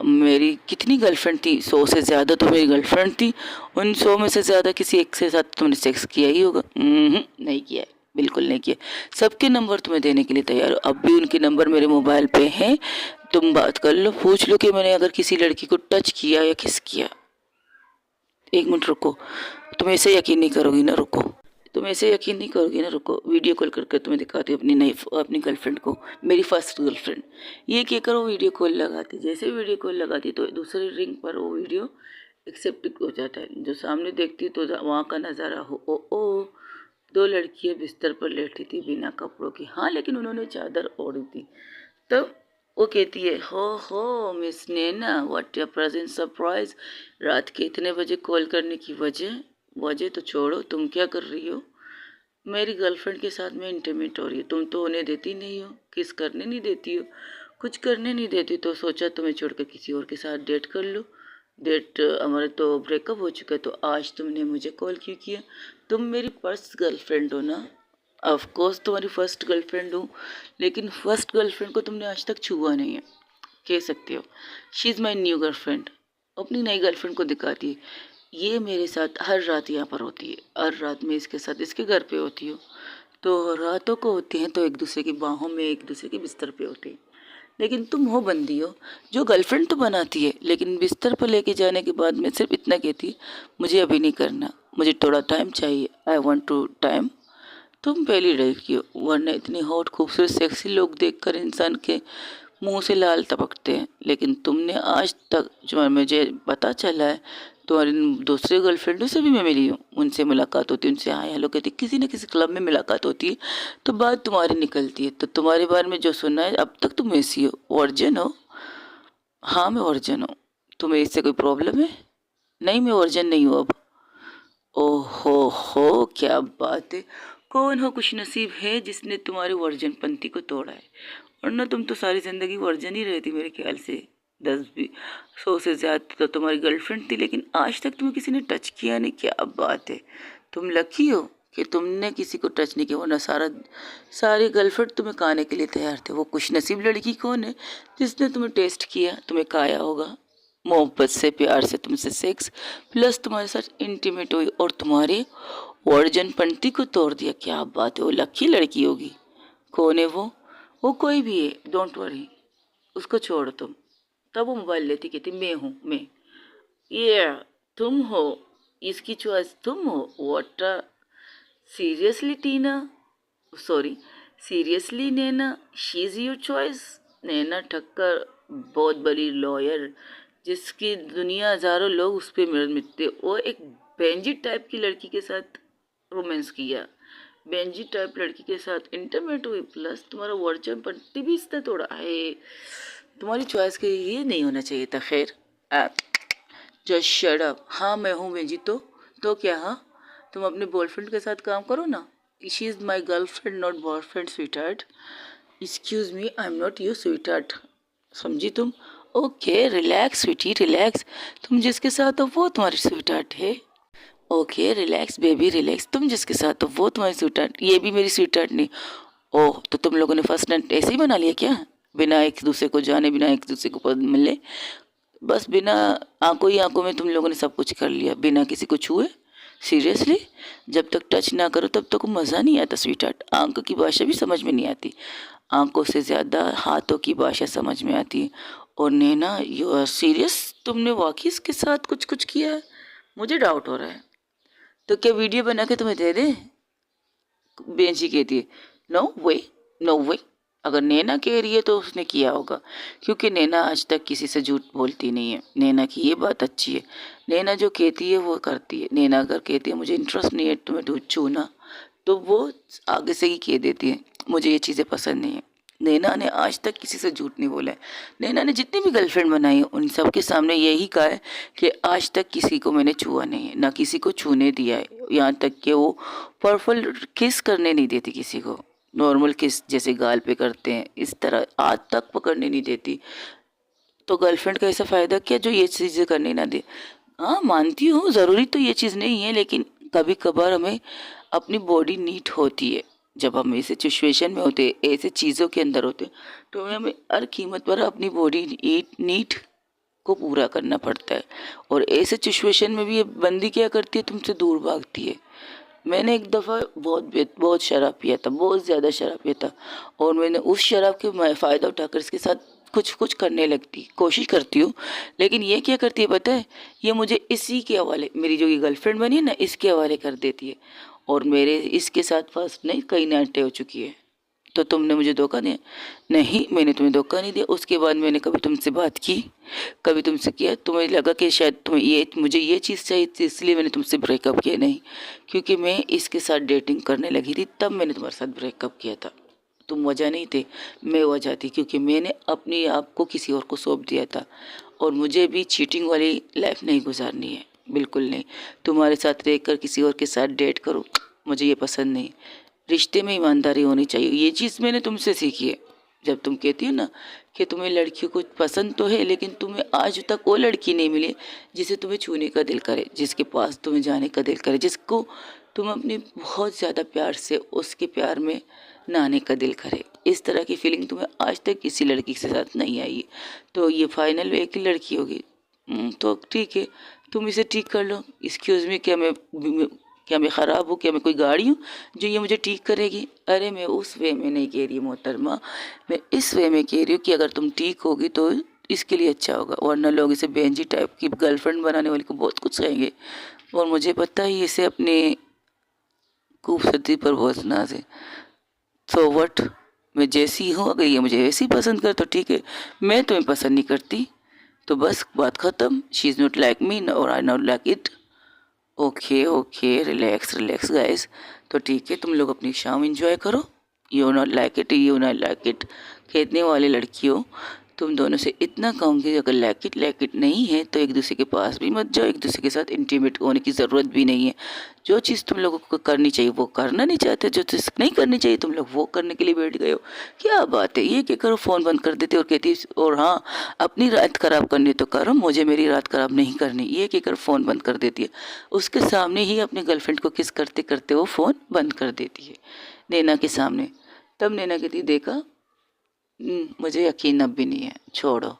मेरी कितनी गर्लफ्रेंड थी, 100 से ज़्यादा तो मेरी गर्लफ्रेंड थी। उन 100 में से ज़्यादा किसी एक से साथ तुमने सेक्स किया ही होगा। नहीं किया है, बिल्कुल नहीं किया। सबके नंबर तुम्हें देने के लिए तैयार हो, अब भी उनके नंबर मेरे मोबाइल पे हैं। तुम बात कर लो, पूछ लो कि मैंने अगर किसी लड़की को टच किया या किस किया। एक मिनट रुको, तुम ऐसे यकीन नहीं करोगी ना, रुको। तुम ऐसे यकीन नहीं करोगी ना, रुको, वीडियो कॉल करके तुम्हें दिखाती हूँ अपनी गर्लफ्रेंड को, मेरी फर्स्ट गर्लफ्रेंड। ये क्या करो, वीडियो कॉल लगाती, जैसे वीडियो कॉल लगाती तो दूसरे रिंग पर वो वीडियो एक्सेप्ट हो जाता है। जो सामने देखती तो वहाँ का नज़ारा हो, ओ 2 लड़कियाँ बिस्तर पर लेटी थी बिना कपड़ों की। हाँ, लेकिन उन्होंने चादर ओढ़ी थी। तब वो कहती है, हो miss Naina, what your present surprise. रात के इतने बजे कॉल करने की वजह तो छोड़ो, तुम क्या कर रही हो? मेरी गर्लफ्रेंड के साथ में इंटीमेट हो रही है, तुम तो होने देती नहीं हो, किस करने नहीं देती हो, कुछ करने नहीं देती। तो सोचा तुम्हें छोड़कर किसी और के साथ डेट कर लो। डेट हमारे तो ब्रेकअप हो चुका है, तो आज तुमने मुझे कॉल क्यों किया? तुम मेरी फर्स्ट गर्लफ्रेंड हो ना। ऑफ कोर्स तुम्हारी फर्स्ट गर्लफ्रेंड हूँ, लेकिन फर्स्ट गर्लफ्रेंड को तुमने आज तक छुआ नहीं है, कह सकते हो। She is my new girlfriend. अपनी नई गर्लफ्रेंड को दिखाती है। ये मेरे साथ हर रात यहाँ पर होती है, हर रात मैं इसके साथ इसके घर पे होती हूँ। तो रातों को होती हैं तो एक दूसरे की बाहों में, एक दूसरे के बिस्तर पे होती है। लेकिन तुम हो बंदी हो, जो गर्लफ्रेंड तो बनाती है, लेकिन बिस्तर पर लेके जाने के बाद में सिर्फ इतना कहती है, मुझे अभी नहीं करना, मुझे थोड़ा टाइम चाहिए, आई वॉन्ट टू टाइम। तुम पहली लड़की हो, वरना इतनी हॉट खूबसूरत सेक्सी लोग देखकर इंसान के मुंह से लाल टपकते हैं। लेकिन तुमने आज तक, जो मुझे पता चला है, तुम्हारी दूसरे गर्लफ्रेंडों से भी मैं मिली हूँ, उनसे मुलाकात होती है, उनसे हाय हेलो कहती, किसी न किसी क्लब में मुलाकात होती है, तो बात तुम्हारी निकलती है। तो तुम्हारे बारे में जो सुना है अब तक, तुम ऐसी हो, वर्जिन हो। हाँ, मैं वर्जिन हूँ। तुम्हें इससे कोई प्रॉब्लम है? नहीं, मैं वर्जन नहीं हूँ अब। ओहो हो, क्या बात है। कौन हो खुश नसीब है जिसने तुम्हारे वर्जन पंथी को तोड़ा है, वरना तुम तो सारी ज़िंदगी वर्जन ही रहती मेरे ख्याल से। 100 से ज़्यादा तो तुम्हारी गर्लफ्रेंड थी, लेकिन आज तक तुम्हें किसी ने टच किया नहीं। क्या बात है, तुम लकी हो कि तुमने किसी को टच नहीं किया, वरना सारी गर्लफ्रेंड तुम्हें खाने के लिए तैयार थे। वो खुश नसीब लड़की कौन है जिसने तुम्हें टेस्ट किया, तुम्हें खाया होगा, मोहब्बत से प्यार से तुमसे सेक्स प्लस तुम्हारे साथ इंटीमेट हुई और तुम्हारे वर्जन पंक्ति को तोड़ दिया। क्या बात है, वो लकी लड़की होगी। कौन है वो कोई भी है, डोंट वरी, उसको छोड़ तुम। तब वो मोबाइल लेती, कहती मैं हूँ मैं, ये तुम हो, इसकी चॉइस तुम हो। What, seriously Tina, sorry seriously Naina, she is your choice. Naina Thakkar बहुत बड़ी लॉयर, जिसकी दुनिया हजारों लोग उस पर मिलते, वो एक बेंजी टाइप की लड़की के साथ रोमांस किया, बेंजी टाइप लड़की के साथ इंटरमेट हुई, प्लस तुम्हारा वर्चन पट्टी भी इसने तोड़ा है। तुम्हारी चॉइस के ये नहीं होना चाहिए था। खैर, जस्ट शट अप। हाँ मैं हूँ बेंजी, तो क्या, हाँ तुम अपने बॉयफ्रेंड के साथ काम करो ना। She is my girlfriend not boyfriend sweet heart. Excuse me, I am not your sweet heart, समझी तुम। ओके रिलैक्स स्वीटी रिलैक्स, तुम जिसके साथ हो वो तुम्हारी स्वीट हार्ट है। ओके रिलैक्स बेबी रिलैक्स, तुम जिसके साथ हो वो तुम्हारी स्वीट हार्ट, ये भी मेरी स्वीट हार्ट नहीं। ओह, तो तुम लोगों ने फर्स्ट नाइट ऐसे ही बना लिया क्या, बिना एक दूसरे को जाने, बिना एक दूसरे को मिले, बस बिना आंखों ही आंखों में तुम लोगों ने सब कुछ कर लिया, बिना किसी को छुए। सीरियसली, जब तक टच ना करो तब तक मज़ा नहीं आता स्वीट हार्ट। आंखों की भाषा भी समझ में नहीं आती, आंखों से ज़्यादा हाथों की भाषा समझ में आती है। और नैना, यू आर सीरियस, तुमने वाकई इसके साथ कुछ कुछ किया है? मुझे डाउट हो रहा है। तो क्या वीडियो बना के तुम्हें दे दे? बेंची कहती है, नो वे, नो वे। अगर नैना कह रही है तो उसने किया होगा, क्योंकि नैना आज तक किसी से झूठ बोलती नहीं है। नैना की ये बात अच्छी है, नैना जो कहती है वो करती है। नैना अगर कहती है मुझे इंटरेस्ट नहीं है तुम्हें छूना, तो वो आगे से ही कह देती है मुझे ये चीज़ें पसंद नहीं है। नैना ने आज तक किसी से झूठ नहीं बोला है। नैना ने जितनी भी गर्लफ्रेंड बनाई है उन सब के सामने यही कहा है कि आज तक किसी को मैंने छुआ नहीं है, ना किसी को छूने दिया है। यहाँ तक कि वो पर्पल किस करने नहीं देती किसी को, नॉर्मल किस जैसे गाल पे करते हैं इस तरह आज तक पकड़ने नहीं देती। तो गर्लफ्रेंड का ऐसा फ़ायदा क्या जो ये चीज़ें करने ना दे। हाँ मानती हूँ, ज़रूरी तो ये चीज़ नहीं है, लेकिन कभी कभार हमें अपनी बॉडी नीट होती है। जब हम ऐसे सिचुएशन में होते, ऐसे चीज़ों के अंदर होते, तो हमें हर कीमत पर अपनी बॉडी नीट को पूरा करना पड़ता है। और ऐसे सिचुएशन में भी ये बंदी क्या करती है, तुमसे दूर भागती है। मैंने एक दफ़ा बहुत शराब पिया था, बहुत ज़्यादा शराब पिया था, और मैंने उस शराब के फ़ायदा उठाकर इसके साथ कुछ कुछ करने लगती कोशिश करती हूँ। लेकिन ये क्या करती है पता है, ये मुझे इसी के हवाले, मेरी जो ये गर्लफ्रेंड बनी है ना, इसके हवाले कर देती है, और मेरे इसके साथ फर्स्ट नहीं कई नाइटें हो चुकी है। तो तुमने मुझे धोखा दिया? नहीं, मैंने तुम्हें धोखा नहीं दिया। उसके बाद मैंने कभी तुमसे बात की, कभी तुमसे किया? तुम्हें लगा कि शायद तुम्हें ये मुझे ये चीज़ चाहिए थी इसलिए मैंने तुमसे ब्रेकअप किया? नहीं, क्योंकि मैं इसके साथ डेटिंग करने लगी थी तब मैंने तुम्हारे साथ ब्रेकअप किया था। तुम वजह नहीं थे, मैं वजह थी, क्योंकि मैंने अपने आप को किसी और को सौंप दिया था। और मुझे भी चीटिंग वाली लाइफ नहीं गुजारनी है, बिल्कुल नहीं। तुम्हारे साथ रहकर किसी और के साथ डेट करो, मुझे ये पसंद नहीं। रिश्ते में ईमानदारी होनी चाहिए, ये चीज़ मैंने तुमसे सीखी है। जब तुम कहती हो ना कि तुम्हें लड़कियों को पसंद तो है, लेकिन तुम्हें आज तक वो लड़की नहीं मिली जिसे तुम्हें छूने का दिल करे, जिसके पास तुम्हें जाने का दिल करे, जिसको तुम अपनी बहुत ज़्यादा प्यार से उसके प्यार में नहाने का दिल करे। इस तरह की फीलिंग तुम्हें आज तक किसी लड़की के साथ नहीं आई है। तो ये फाइनल एक ही लड़की होगी। तो ठीक है, तुम इसे ठीक कर लो। एक्सक्यूज़ मी, क्या मैं ख़राब हूँ? क्या मैं कोई गाड़ी हूँ जो ये मुझे ठीक करेगी? अरे मैं उस वे में नहीं कह रही मोहतरमा, मैं इस वे में कह रही हूँ कि अगर तुम ठीक होगी तो इसके लिए अच्छा होगा, वरना लोग इसे बेंजी टाइप की गर्लफ्रेंड बनाने वाले को बहुत कुछ कहेंगे। और मुझे पता ही इसे अपनी खूबसूरती पर बहुत नाज है। सो वट, मैं जैसी हूँ, अगर ये मुझे वैसी पसंद कर तो ठीक है, मैं तुम्हें पसंद नहीं करती तो बस बात ख़त्म। She is not like me और I not like it. Okay okay, relax relax guys. तो ठीक है, तुम लोग अपनी शाम एंजॉय करो। You not like it, you not like it, खेदने वाली लड़की हो तुम दोनों से इतना कहूँगी, अगर लाइक इट नहीं है तो एक दूसरे के पास भी मत जाओ, एक दूसरे के साथ इंटीमेट होने की ज़रूरत भी नहीं है। जो चीज़ तुम लोगों को करनी चाहिए वो करना नहीं चाहते, जो चीज़ नहीं करनी चाहिए तुम लोग वो करने के लिए बैठ गए हो। क्या बात है, ये क्या करो, फ़ोन बंद कर देते और कहती और हाँ अपनी रात ख़राब करनी तो करो, मुझे मेरी रात ख़राब नहीं करनी, ये क्या कर फ़ोन बंद कर देती है। उसके सामने ही अपनी गर्लफ्रेंड को किस करते करते वो फ़ोन बंद कर देती है नैना के सामने। तब नैना कहती देखा, मुझे यकीन अब भी नहीं है, छोड़ो।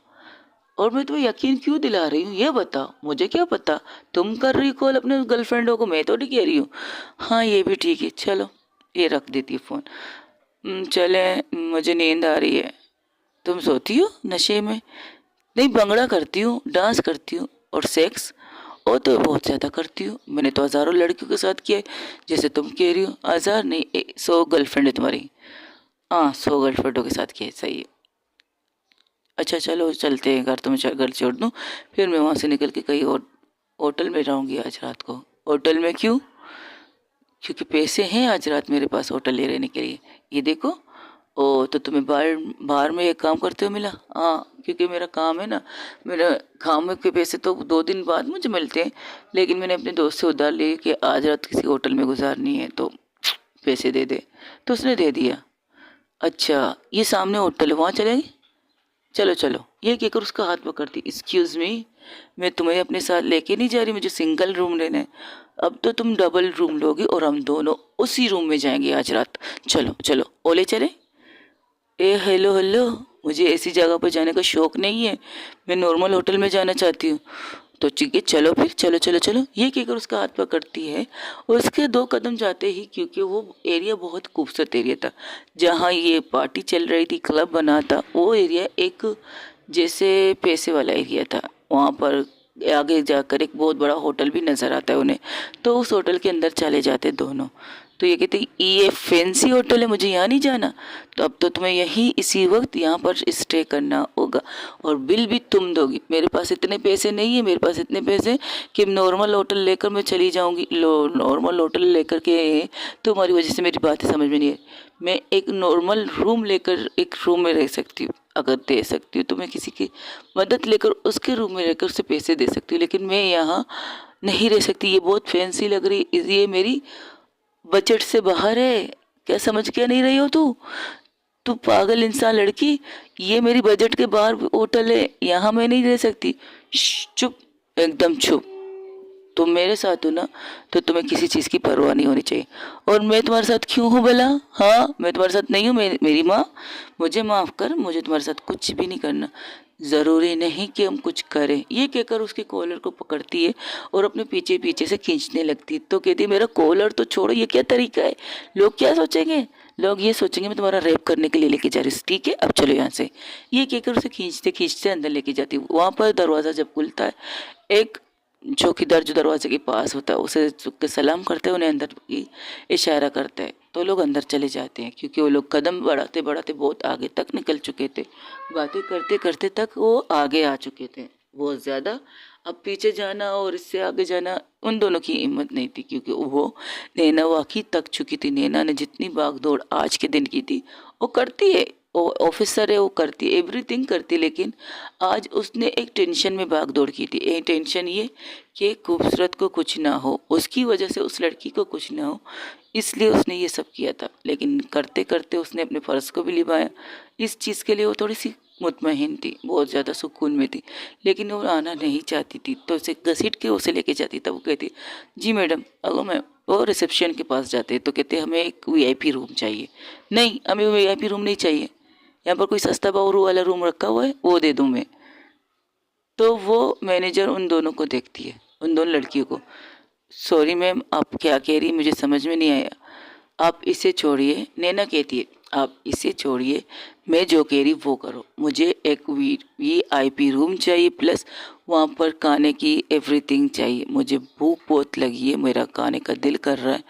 और मैं तुम्हें यकीन क्यों दिला रही हूँ ये बताओ, मुझे क्या पता, तुम कर रही कॉल अपने गर्लफ्रेंडों को, मैं तो नहीं कह रही हूँ। हाँ ये भी ठीक है, चलो ये रख देती है फ़ोन। चले, मुझे नींद आ रही है। तुम सोती हो नशे में? नहीं, भंगड़ा करती हूँ, डांस करती हूँ और सेक्स और तो बहुत ज़्यादा करती हूँ। मैंने तो हज़ारों लड़कियों के साथ किया है, जैसे तुम कह रही हो। हज़ार नहीं, 100 गर्लफ्रेंड है तुम्हारी। हाँ 100 गर्लफ्रेंडों के साथ किया है, सही है। अच्छा चलो चलते हैं घर, तुम्हें घर छोड़ दूँ, फिर मैं वहाँ से निकल के कहीं और होटल में रहूँगी आज रात को। होटल में क्यों? क्योंकि पैसे हैं आज रात मेरे पास होटल ले रहने के लिए। ये देखो। ओ तो तुम्हें बाहर बाहर में एक काम करते हो मिला? हाँ क्योंकि मेरा काम है ना, मेरा काम के पैसे तो 2 दिन बाद मुझे मिलते हैं, लेकिन मैंने अपने दोस्त से उधार लिए कि आज रात किसी होटल में गुजारनी है तो पैसे दे दे, तो उसने दे दिया। अच्छा ये सामने होटल है, वहाँ चलेंगे? चलो चलो, ये कहकर उसका हाथ पकड़ती। एक्सक्यूज़ मी, मैं तुम्हें अपने साथ लेके नहीं जा रही, मुझे सिंगल रूम लेना है। अब तो तुम डबल रूम लोगी और हम दोनों उसी रूम में जाएंगे आज रात। चलो चलो, ओले चले। ए हेलो हेलो, मुझे ऐसी जगह पर जाने का शौक नहीं है, मैं नॉर्मल होटल में जाना चाहती हूँ। तो ठीक है चलो फिर, चलो चलो चलो, ये कहकर उसका हाथ पकड़ती है। उसके 2 कदम जाते ही, क्योंकि वो एरिया बहुत खूबसूरत एरिया था जहाँ ये पार्टी चल रही थी, क्लब बना था, वो एरिया एक जैसे पैसे वाला एरिया था। वहाँ पर आगे जाकर एक बहुत बड़ा होटल भी नज़र आता है उन्हें, तो उस होटल के अंदर चले जाते दोनों। तो ये कहते ये फैंसी होटल है, मुझे यहाँ नहीं जाना, तो अब तो तुम्हें यहीं इसी वक्त यहाँ पर स्टे करना होगा और बिल भी तुम दोगी। मेरे पास इतने पैसे नहीं है, मेरे पास इतने पैसे कि नॉर्मल होटल लेकर मैं चली जाऊँगी। नॉर्मल होटल लेकर के तुम्हारी वजह से मेरी बातें समझ में नहीं है। मैं एक नॉर्मल रूम लेकर एक रूम में रह सकती हूँ, अगर दे सकती हूँ तो मैं किसी की मदद लेकर उसके रूम में रहकर उसे पैसे दे सकती हूँ, लेकिन मैं यहाँ नहीं रह सकती। ये बहुत फैंसी लग रही, ये मेरी बजट से बाहर है। क्या समझ क्या नहीं रही हो तू? तू पागल इंसान लड़की, ये मेरी बजट के बाहर होटल है, यहाँ मैं नहीं रह सकती। चुप, एकदम चुप। तुम मेरे साथ हो ना, तो तुम्हें किसी चीज़ की परवाह नहीं होनी चाहिए। और मैं तुम्हारे साथ क्यों हूँ भला? हाँ मैं तुम्हारे साथ नहीं हूँ, मेरी माँ, मुझे माफ़ कर, मुझे तुम्हारे साथ कुछ भी नहीं करना। ज़रूरी नहीं कि हम कुछ करें, ये कहकर उसके कॉलर को पकड़ती है और अपने पीछे पीछे से खींचने लगती है। तो कहती है मेरा कॉलर तो छोड़ो, ये क्या तरीका है? लोग क्या सोचेंगे? लोग ये सोचेंगे मैं तुम्हारा रेप करने के लिए लेके जा रही हूँ, ठीक है अब चलो यहाँ से। ये कहकर उसे खींचते खींचते अंदर लेके जाती हूँ। वहाँ पर दरवाज़ा जब खुलता है, एक चौकीदार जो दरवाजे के पास होता है उसे झुक के सलाम करते हैं, उन्हें अंदर की इशारा करते हैं, तो लोग अंदर चले जाते हैं, क्योंकि वो लोग कदम बढ़ाते बढ़ाते बहुत आगे तक निकल चुके थे। बातें करते करते तक वो आगे आ चुके थे बहुत ज़्यादा। अब पीछे जाना और इससे आगे जाना उन दोनों की हिम्मत नहीं थी, क्योंकि वो नैना वाकई थक चुकी थी। नैना ने जितनी भाग दौड़ आज के दिन की थी वो करती है, वो ऑफिसर है, वो करती है, एवरीथिंग करती है, लेकिन आज उसने एक टेंशन में भाग दौड़ की थी। एक टेंशन ये कि खूबसूरत को कुछ ना हो, उसकी वजह से उस लड़की को कुछ ना हो, इसलिए उसने ये सब किया था। लेकिन करते करते उसने अपने फ़र्ज़ को भी निभाया। इस चीज़ के लिए वो थोड़ी सी मुतमईन थी, बहुत ज़्यादा सुकून में थी, लेकिन वो आना नहीं चाहती थी, तो उसे घसीट के उसे लेके जाती। तब वो कहती जी मैडम, अगो मैम, वो रिसेप्शन के पास जाते तो कहते हमें एक वीआईपी रूम चाहिए। नहीं हमें वीआईपी रूम नहीं चाहिए, यहाँ पर कोई सस्ता बाबू वाला रूम रखा हुआ है वो दे दूँ मैं। तो वो मैनेजर उन दोनों को देखती है, उन दोनों लड़कियों को। सॉरी मैम, आप क्या कह रही मुझे समझ में नहीं आया। आप इसे छोड़िए, नैना कहती है आप इसे छोड़िए, मैं जो कह रही वो करो। मुझे एक वीआईपी रूम चाहिए, प्लस वहाँ पर खाने की एवरीथिंग चाहिए। मुझे भूख बहुत लगी है, मेरा खाने का दिल कर रहा है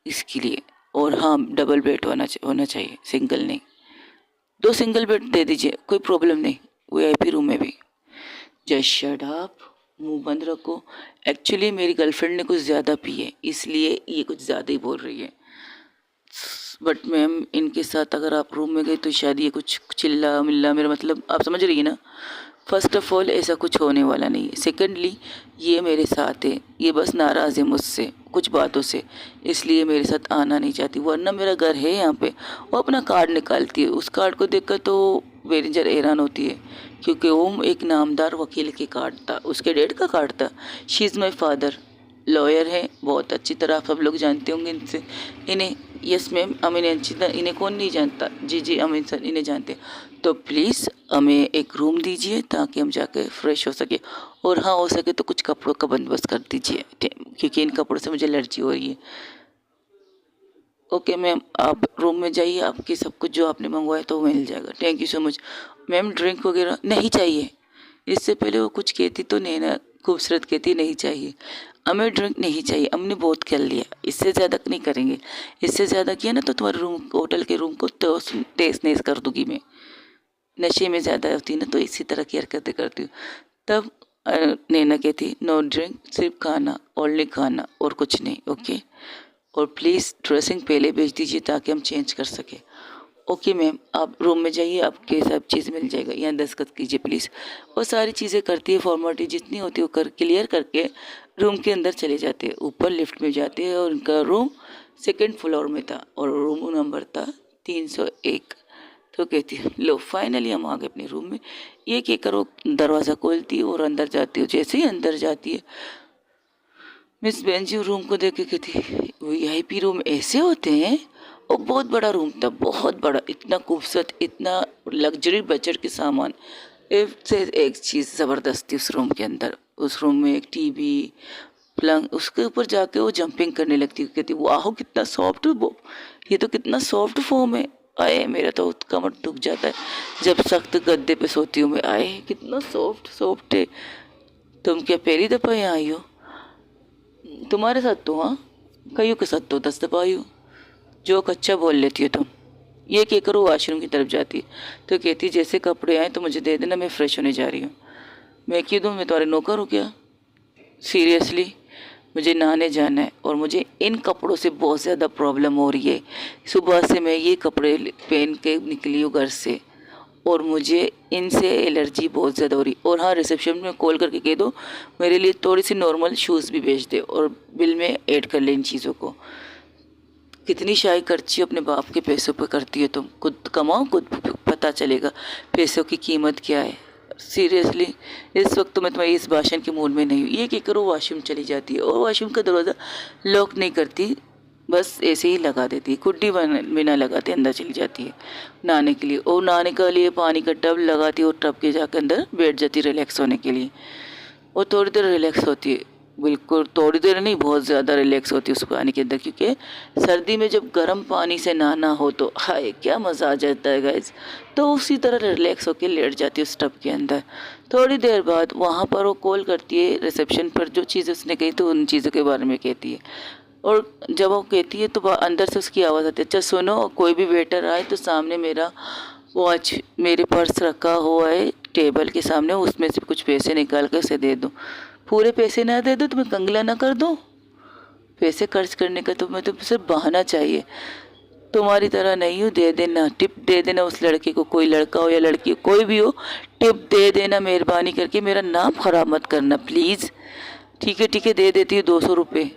इसके लिए। और हाँ डबल बेड होना चाहिए, सिंगल नहीं। 2 सिंगल बेड दे दीजिए, कोई प्रॉब्लम नहीं, वीआईपी रूम में भी। जस्ट शट अप, मुंह बंद रखो। एक्चुअली मेरी गर्लफ्रेंड ने कुछ ज़्यादा पी है, इसलिए ये कुछ ज़्यादा ही बोल रही है। बट मैम इनके साथ अगर आप रूम में गए तो शायद ये कुछ चिल्ला मिल्ला, मेरा मतलब आप समझ रही है ना। फर्स्ट ऑफ ऑल ऐसा कुछ होने वाला नहीं है। सेकेंडली ये मेरे साथ है, ये बस नाराज़ है मुझसे कुछ बातों से, इसलिए मेरे साथ आना नहीं चाहती, वरना मेरा घर है यहाँ पे। वो अपना कार्ड निकालती है, उस कार्ड को देखकर तो मैनेजर हैरान होती है, क्योंकि वो एक नामदार वकील के कार्ड था, उसके डैड का कार्ड था। She is my father, lawyer है, बहुत अच्छी तरह आप सब लोग जानते होंगे इनसे, इन्हें। यस मैम, अमीन अंशिता, इन्हें कौन नहीं जानता? जी जी अमीन सर इन्हें जानते हैं। तो प्लीज़ हमें एक रूम दीजिए ताकि हम जाके फ्रेश हो सके, और हाँ हो सके तो कुछ कपड़ों का बंदोबस्त कर दीजिए, क्योंकि इन कपड़ों से मुझे एलर्जी हो रही है। ओके मैम, आप रूम में जाइए, आपकी सब कुछ जो आपने मंगवाया तो मिल जाएगा। Thank you so much. Ma'am drink वगैरह नहीं चाहिए। इससे पहले वो कुछ कहती तो नैना खूबसूरत कहती नहीं चाहिए, हमें ड्रिंक नहीं चाहिए, हमने बहुत कर लिया, इससे ज़्यादा नहीं करेंगे। इससे ज़्यादा किया ना तो तुम्हारे रूम, होटल के रूम को तेज नेस कर दूंगी मैं। नशे में ज़्यादा होती है ना, तो इसी तरह की हरकतें करती हूँ। तब नैना कहती नो ड्रिंक, सिर्फ खाना, ओनली खाना और कुछ नहीं। ओके, और प्लीज़ ड्रेसिंग पहले भेज दीजिए ताकि हम चेंज कर सकें। ओके मैम, आप रूम में जाइए, आपके सब चीज़ मिल जाएगा, यहाँ दस्तखत कीजिए प्लीज़। वो सारी चीज़ें करती है, फॉर्मेलिटी जितनी होती है वो कर क्लियर करके रूम के अंदर चले जाते हैं। ऊपर लिफ्ट में जाते हैं और उनका रूम सेकंड फ्लोर में था और रूम नंबर था 301। तो कहती है लो फाइनली हम आ गए अपने रूम में। ये कहकर वो दरवाज़ा खोलती है और अंदर जाती है। जैसे ही अंदर जाती है, मिस बेंजी रूम को देख के कहती वीआईपी रूम ऐसे होते हैं? और बहुत बड़ा रूम था, बहुत बड़ा, इतना खूबसूरत, इतना लग्जरी बजट के सामान, एक से एक चीज़ ज़बरदस्ती उस रूम के अंदर। उस रूम में एक टीवी, पलंग, उसके ऊपर जाके वो जंपिंग करने लगती है, कहती वाह कितना सॉफ्ट, वो ये तो कितना सॉफ्ट फोम है। आए मेरा तो कमर दुख जाता है जब सख्त गद्दे पे सोती हूँ मैं। आए कितना सॉफ्ट सॉफ्ट है। तुम क्या पहली दफ़ा यहाँ आई हो? तुम्हारे साथ तो हाँ, कईयों के साथ तो 10 दफ़ा आई हो। जो कच्चा बोल लेती हो तुम। ये कह कर वो वॉशरूम की तरफ जाती है, तो कहती जैसे कपड़े आए तो मुझे दे देना, मैं फ़्रेश होने जा रही हूँ। मैं क्यों दूँ, मैं तुम्हारे नौकर हूँ क्या? सीरियसली मुझे नहाने जाना है और मुझे इन कपड़ों से बहुत ज़्यादा प्रॉब्लम हो रही है। सुबह से मैं ये कपड़े पहन के निकली हूँ घर से और मुझे इनसे एलर्जी बहुत ज़्यादा हो रही। और हाँ, रिसेप्शन में कॉल करके कह दो मेरे लिए थोड़ी सी नॉर्मल शूज़ भी भेज दे और बिल में ऐड कर ले इन चीज़ों को। कितनी शाही खर्ची अपने बाप के पैसों पर करती है तुम। खुद कमाओ, खुद पता चलेगा पैसों की कीमत क्या है। सीरियसली इस वक्त तो मैं तुम्हारी इस भाषण के मूड में नहीं हूँ। ये कह कर वो वॉशरूम चली जाती है और वॉशरूम का दरवाज़ा लॉक नहीं करती, बस ऐसे ही लगा देती है, कुड्डी बिना लगाते अंदर चली जाती है नहाने के लिए। और नहाने के लिए पानी का टब लगाती है और टब के जाकर अंदर बैठ जाती है रिलैक्स होने के लिए। और थोड़ी देर रिलैक्स होती है, बिल्कुल थोड़ी देर नहीं, बहुत ज़्यादा रिलैक्स होती है उस पानी के अंदर, क्योंकि सर्दी में जब गर्म पानी से नहाना हो तो हाय क्या मज़ा आ जाता है गाइस। तो उसी तरह रिलैक्स होकर लेट जाती है उस टब के अंदर। थोड़ी देर बाद वहाँ पर वो कॉल करती है रिसेप्शन पर, जो चीज़ उसने कही तो उन चीज़ों के बारे में कहती है। और जब वो कहती है तो अंदर से उसकी आवाज़ आती है, अच्छा सुनो, कोई भी वेटर आए तो सामने मेरा वॉच, मेरे पर्स रखा हुआ है टेबल के सामने, उसमें से कुछ पैसे निकाल कर उसे दे दो। पूरे पैसे ना दे दो तो मैं कंगला ना कर दूँ? पैसे खर्च करने का तो मैं तो सिर्फ बहाना चाहिए। तुम्हारी तरह नहीं हूँ, दे देना, टिप दे देना उस लड़के को, कोई लड़का हो या लड़की हो, कोई भी हो, टिप दे देना मेहरबानी करके, मेरा नाम ख़राब मत करना प्लीज़। ठीक है दे देती हूँ 200 रुपये।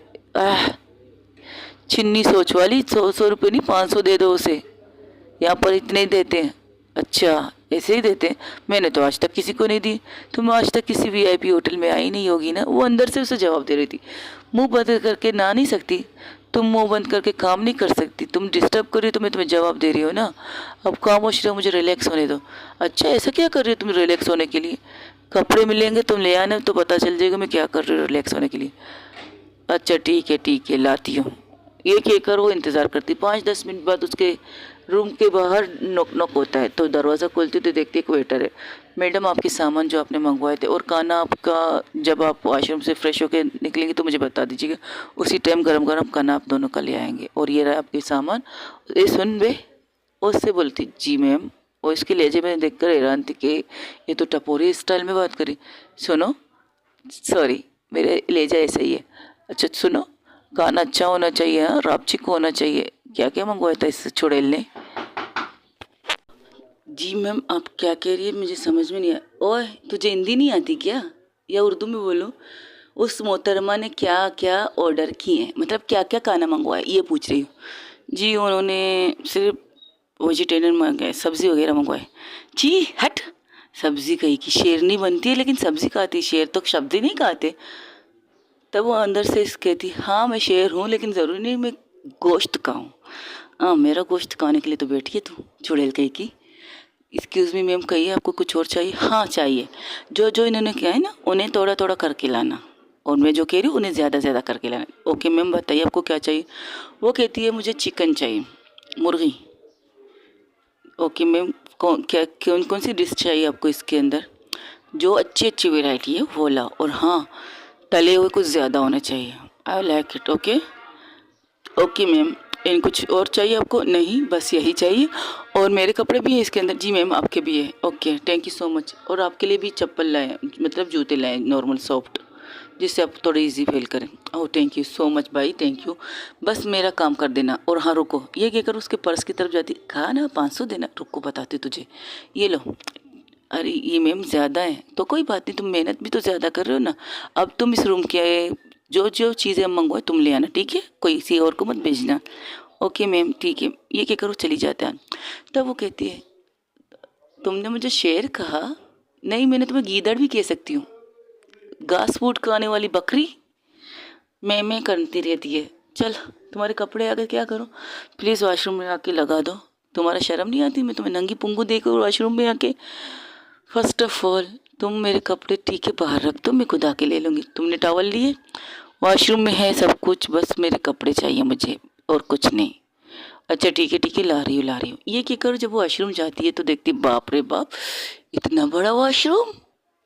छिन्नी सोच वाली, 100 रुपये नहीं 500 दे दो उसे, यहाँ पर इतने ही देते हैं। अच्छा ऐसे ही देते हैं? मैंने तो आज तक किसी को नहीं दी। तुम आज तक किसी वीआईपी होटल में आई नहीं होगी ना। वो अंदर से उसे जवाब दे रही थी, मुंह बंद करके ना नहीं सकती तुम, मुंह बंद करके काम नहीं कर सकती, तुम डिस्टर्ब कर रही हो तो मैं तुम्हें जवाब दे रही हूँ ना। अब खामोश रहो, मुझे रिलैक्स होने दो। अच्छा ऐसा क्या कर रही हो तुम रिलैक्स होने के लिए? कपड़े मिलेंगे तुम ले आना तो पता चल जाएगा मैं क्या कर रही हूँ रिलैक्स होने के लिए। अच्छा ठीक है लाती हूँ। ये कहकर वो इंतज़ार करती। 5-10 मिनट बाद उसके रूम के बाहर नॉक नॉक होता है, तो दरवाज़ा खोलती तो देखती एक वेटर है। मैडम आपके सामान जो आपने मंगवाए थे और खाना आपका, जब आप वॉशरूम से फ्रेश होकर निकलेंगे तो मुझे बता दीजिएगा, उसी टाइम गरम गरम खाना आप दोनों का ले आएंगे। और ये रहा आपके सामान। ये सुन बे, उससे बोलती जी मैम। और इसके लहजे में देखकर हैरान थी कि ये तो टपोरी स्टाइल में बात करी। सुनो, सॉरी मेरे लहजा ऐसा ही है। अच्छा सुनो, खाना अच्छा होना चाहिए, हाँ रापचिक होना चाहिए, क्या क्या मंगवाया था इस चुड़ैल ने? जी मैम, आप क्या कह रही है मुझे समझ में नहीं आया। ओए, तुझे हिंदी नहीं आती क्या, या उर्दू में बोलो? उस मोहतरमा ने क्या क्या ऑर्डर किए हैं, मतलब क्या क्या खाना मंगवाया, ये पूछ रही हूँ। जी उन्होंने सिर्फ वेजिटेरियन मंगाए, सब्जी वगैरह मंगवाए। जी हट, सब्जी कहीं की शेरनी बनती है लेकिन सब्जी खाती है, शेर तो शब्द ही नहीं खाते। तब वो अंदर से कहती, हाँ मैं शेर हूँ लेकिन ज़रूरी नहीं मैं गोश्त खाऊं। हाँ, मेरा गोश्त खाने के लिए तो बैठी है तू, चुड़ैल कहीं की। एक्सक्यूज़ मी मैम, कहिए आपको कुछ और चाहिए? हाँ चाहिए। जो जो इन्होंने किया है ना उन्हें थोड़ा थोड़ा करके लाना, और मैं जो कह रही हूँ उन्हें ज़्यादा ज़्यादा करके लाना। ओके मैम, बताइए आपको क्या चाहिए? वो कहती है मुझे चिकन चाहिए, मुर्गी। ओके मैम, कौन क्या कौन कौन सी डिश चाहिए आपको इसके अंदर? जो अच्छी अच्छी वैरायटी है वो लाओ, और हाँ तले हुए कुछ ज़्यादा होना चाहिए। I like it. Okay okay ma'am, इन कुछ और चाहिए आपको? नहीं, बस यही चाहिए। और मेरे कपड़े भी हैं इसके अंदर? जी मैम, आपके भी है। Okay, thank you so much. और आपके लिए भी चप्पल लाए, मतलब जूते लाए नॉर्मल सॉफ्ट, जिससे आप थोड़ा इजी फील करें। Oh thank you so much भाई, थैंक यू। बस मेरा काम कर देना। और हाँ रुको, ये कहकर उसके पर्स की तरफ जाती, कहा ना 500 देना, रुको बताती तुझे, ये लो। अरे ये मैम ज़्यादा है। तो कोई बात नहीं, तुम मेहनत भी तो ज़्यादा कर रहे हो ना। अब तुम इस रूम के जो जो चीज़ें हम मंगवाए तुम ले आना, ठीक है? कोई किसी और को मत भेजना। ओके मैम ठीक है। ये क्या करो, चली जाता है। तब वो कहती है, तुमने मुझे शेर कहा? नहीं, मैंने तुम्हें गीदड़ भी कह सकती हूँ, घास फूट खाने वाली बकरी। मैं करती रहती है। चल, तुम्हारे कपड़े आ गए, क्या करूँ? प्लीज़ वॉशरूम में आके लगा दो। तुम्हारा शर्म नहीं आती मैं तुम्हें नंगी पुंगू देकर वॉशरूम में आके? फर्स्ट ऑफ ऑल तुम मेरे कपड़े ठीक है बाहर रख दो, मैं खुद आके ले लूँगी। तुमने टॉवल लिए? वॉशरूम में है सब कुछ, बस मेरे कपड़े चाहिए मुझे, और कुछ नहीं। अच्छा ठीक है, ला रही हूँ। ये क्या करो, जब वो वॉशरूम जाती है तो देखती, बाप रे बाप, इतना बड़ा वॉशरूम।